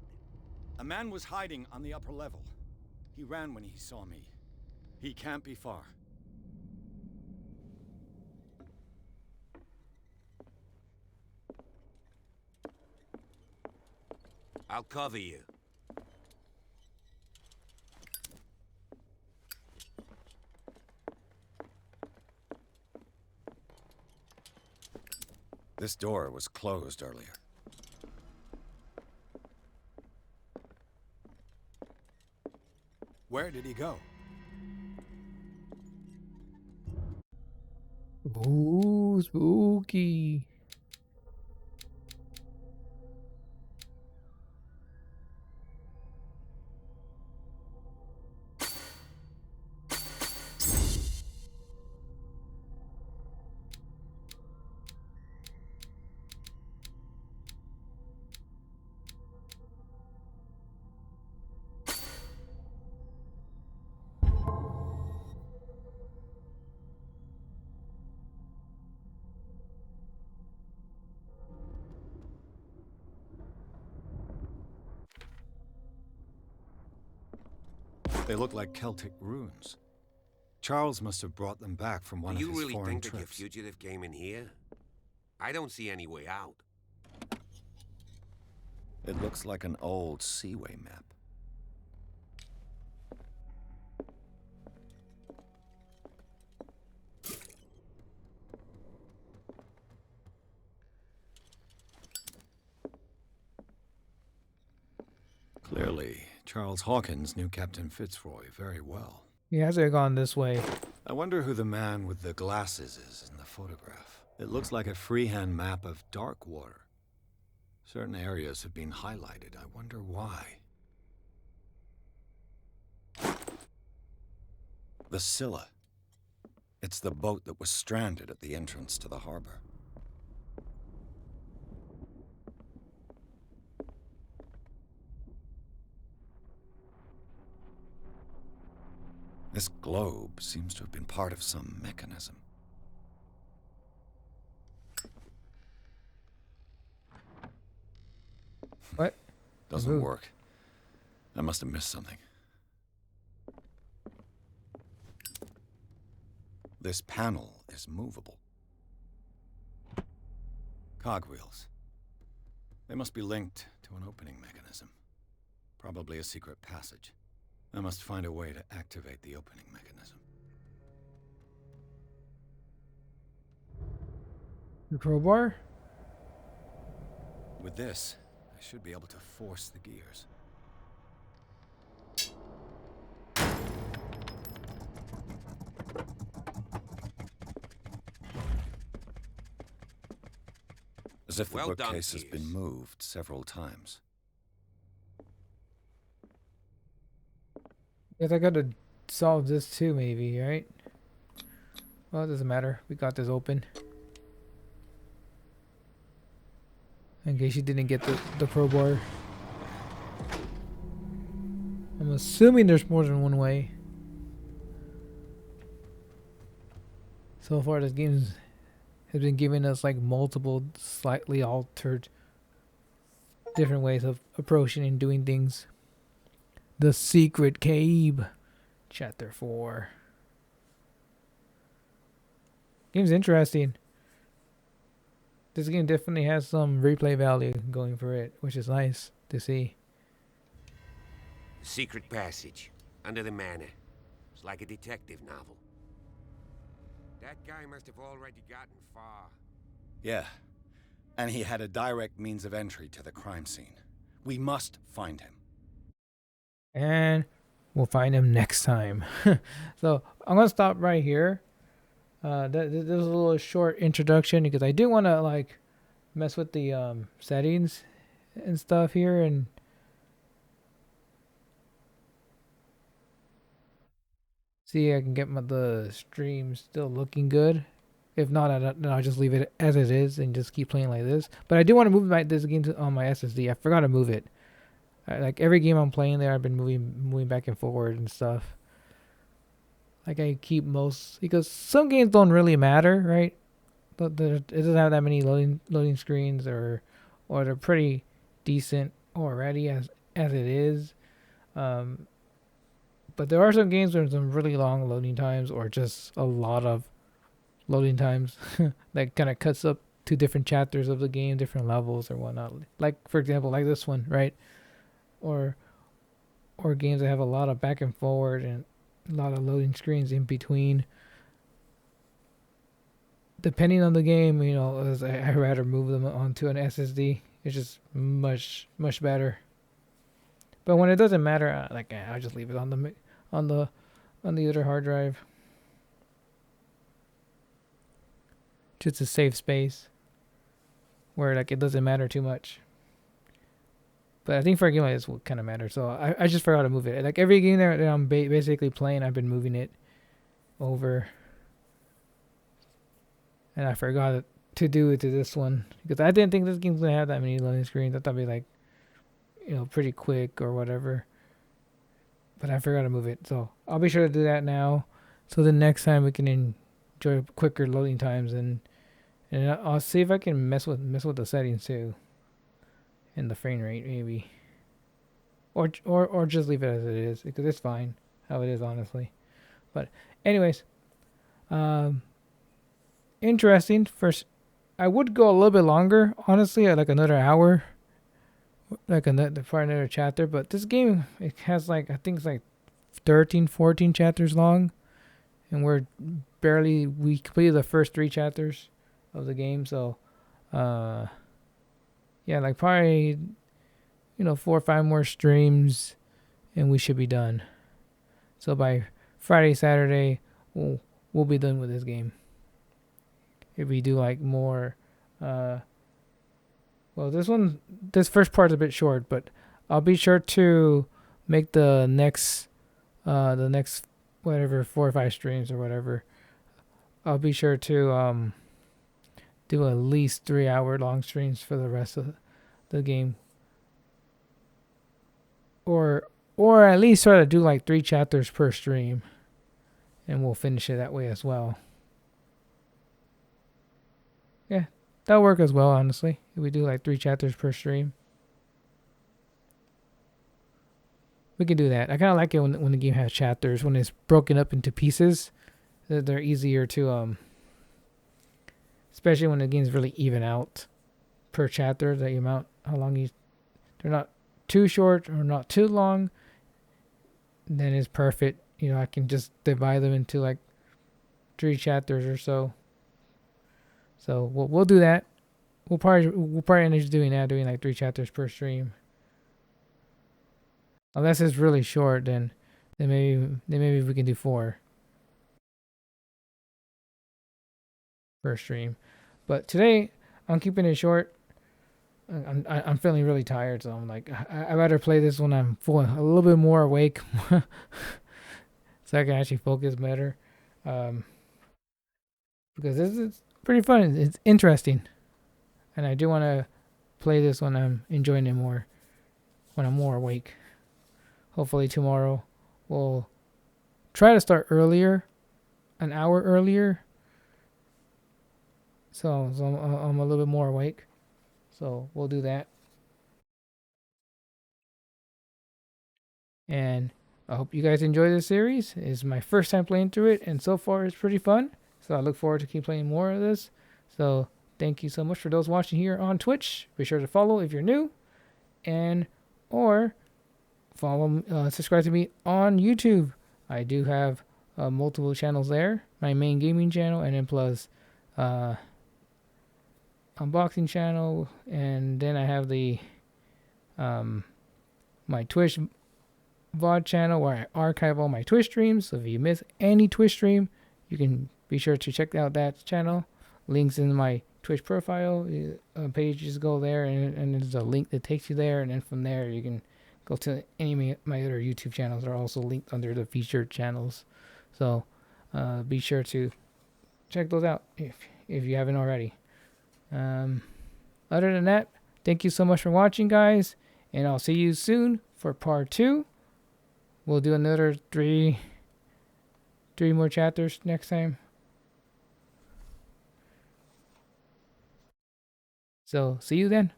A man was hiding on the upper level. He ran when he saw me. He can't be far. I'll cover you. This door was closed earlier. Where did he go? Ooh, spooky. They look like Celtic runes. Charles must have brought them back from one Do of you his really foreign think that your trips. fugitive came in here? I don't see any way out. It looks like an old seaway map. Clearly, Charles Hawkins knew Captain Fitzroy very well. He has to have gone this way. I wonder who the man with the glasses is in the photograph. It looks like a freehand map of dark water. Certain areas have been highlighted. I wonder why. The Scylla. It's the boat that was stranded at the entrance to the harbor. This globe seems to have been part of some mechanism. What? Doesn't Move. work. I must have missed something. This panel is movable. Cogwheels. They must be linked to an opening mechanism. Probably a secret passage. I must find a way to activate the opening mechanism. The crowbar? With this, I should be able to force the gears. As if the Well done, bookcase has been Pierce. moved several times. Guess I gotta solve this too, maybe, right? Well, it doesn't matter. We got this open. In case you didn't get the crowbar. I'm assuming there's more than one way. So far, this game has been giving us like multiple, slightly altered, different ways of approaching and doing things. The Secret Cave, Chapter 4. Game's interesting. This game definitely has some replay value going for it, which is nice to see. Secret passage under the manor. It's like a detective novel. That guy must have already gotten far. Yeah, and he had a direct means of entry to the crime scene. We must find him. And we'll find him next time. So I'm gonna stop right here. This was a little short introduction because I do want to like mess with the settings and stuff here and see I can get the stream still looking good. If not, then I'll just leave it as it is and just keep playing like this. But I do want to move this game on my SSD. I forgot to move it. Like every game I'm playing there, I've been moving back and forward and stuff. Like I keep most, because some games don't really matter, right? It doesn't have that many loading screens, or they're pretty decent already as it is. But there are some games with some really long loading times, or just a lot of loading times that kind of cuts up to different chapters of the game, different levels or whatnot. Like for example, like this one, right? Or games that have a lot of back and forward and a lot of loading screens in between. Depending on the game, I'd rather move them onto an SSD. It's just much better. But when it doesn't matter, I'll just leave it on the other hard drive. Just to save space, where it doesn't matter too much. But I think for a game like this, what kind of matters. So I just forgot to move it. Like every game that I'm basically playing, I've been moving it over. And I forgot to do it to this one, because I didn't think this game's gonna have that many loading screens. I thought it'd be pretty quick or whatever. But I forgot to move it, so I'll be sure to do that now. So the next time we can enjoy quicker loading times, and I'll see if I can mess with the settings too, and the frame rate maybe, or just leave it as it is, because it's fine how it is, honestly. But anyways, interesting. First, I would go a little bit longer, honestly, like another hour, like for another chapter. But this game, it has I think it's 13, 14 chapters long, and we completed the first 3 chapters of the game. So, yeah, probably 4 or 5 more streams, and we should be done. So by Friday, Saturday, we'll be done with this game. If we do more, this first part's a bit short, but I'll be sure to make the next whatever 4 or 5 streams or whatever. I'll be sure to do at least 3-hour long streams for the rest of the game, or at least try to do 3 chapters per stream, and we'll finish it that way as well. Yeah, that'll work as well, honestly. If we do 3 chapters per stream, we can do that. I kind of like it when the game has chapters, when it's broken up into pieces. They're easier to, especially when the game's really even out per chapter, the amount, how long they're not too short or not too long. Then it's perfect. I can just divide them into 3 chapters or so. So we'll do that. We'll probably end up doing 3 chapters per stream. Unless it's really short, then maybe we can do 4 per stream. But today I'm keeping it short. I'm feeling really tired, so I'm I rather play this when I'm a little bit more awake, so I can actually focus better. Because this is pretty fun. It's interesting, and I do want to play this when I'm enjoying it more, when I'm more awake. Hopefully tomorrow we'll try to start earlier, an hour earlier, so I'm a little bit more awake. So we'll do that. And I hope you guys enjoy this series. It's my first time playing through it, and so far it's pretty fun. So I look forward to keep playing more of this. So thank you so much for those watching here on Twitch. Be sure to follow if you're new, or subscribe to me on YouTube. I do have multiple channels there. My main gaming channel, and then plus unboxing channel, and then I have the my Twitch VOD channel where I archive all my Twitch streams. So if you miss any Twitch stream, you can be sure to check out that channel. Links in my Twitch profile page. Just go there, and there's a link that takes you there, and then from there you can go to any of my other YouTube channels that are also linked under the featured channels. So be sure to check those out if you haven't already. Other than that, thank you so much for watching, guys, and I'll see you soon for part 2. We'll do another three more chapters next time. So see you then,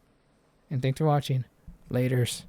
and thanks for watching. Laters.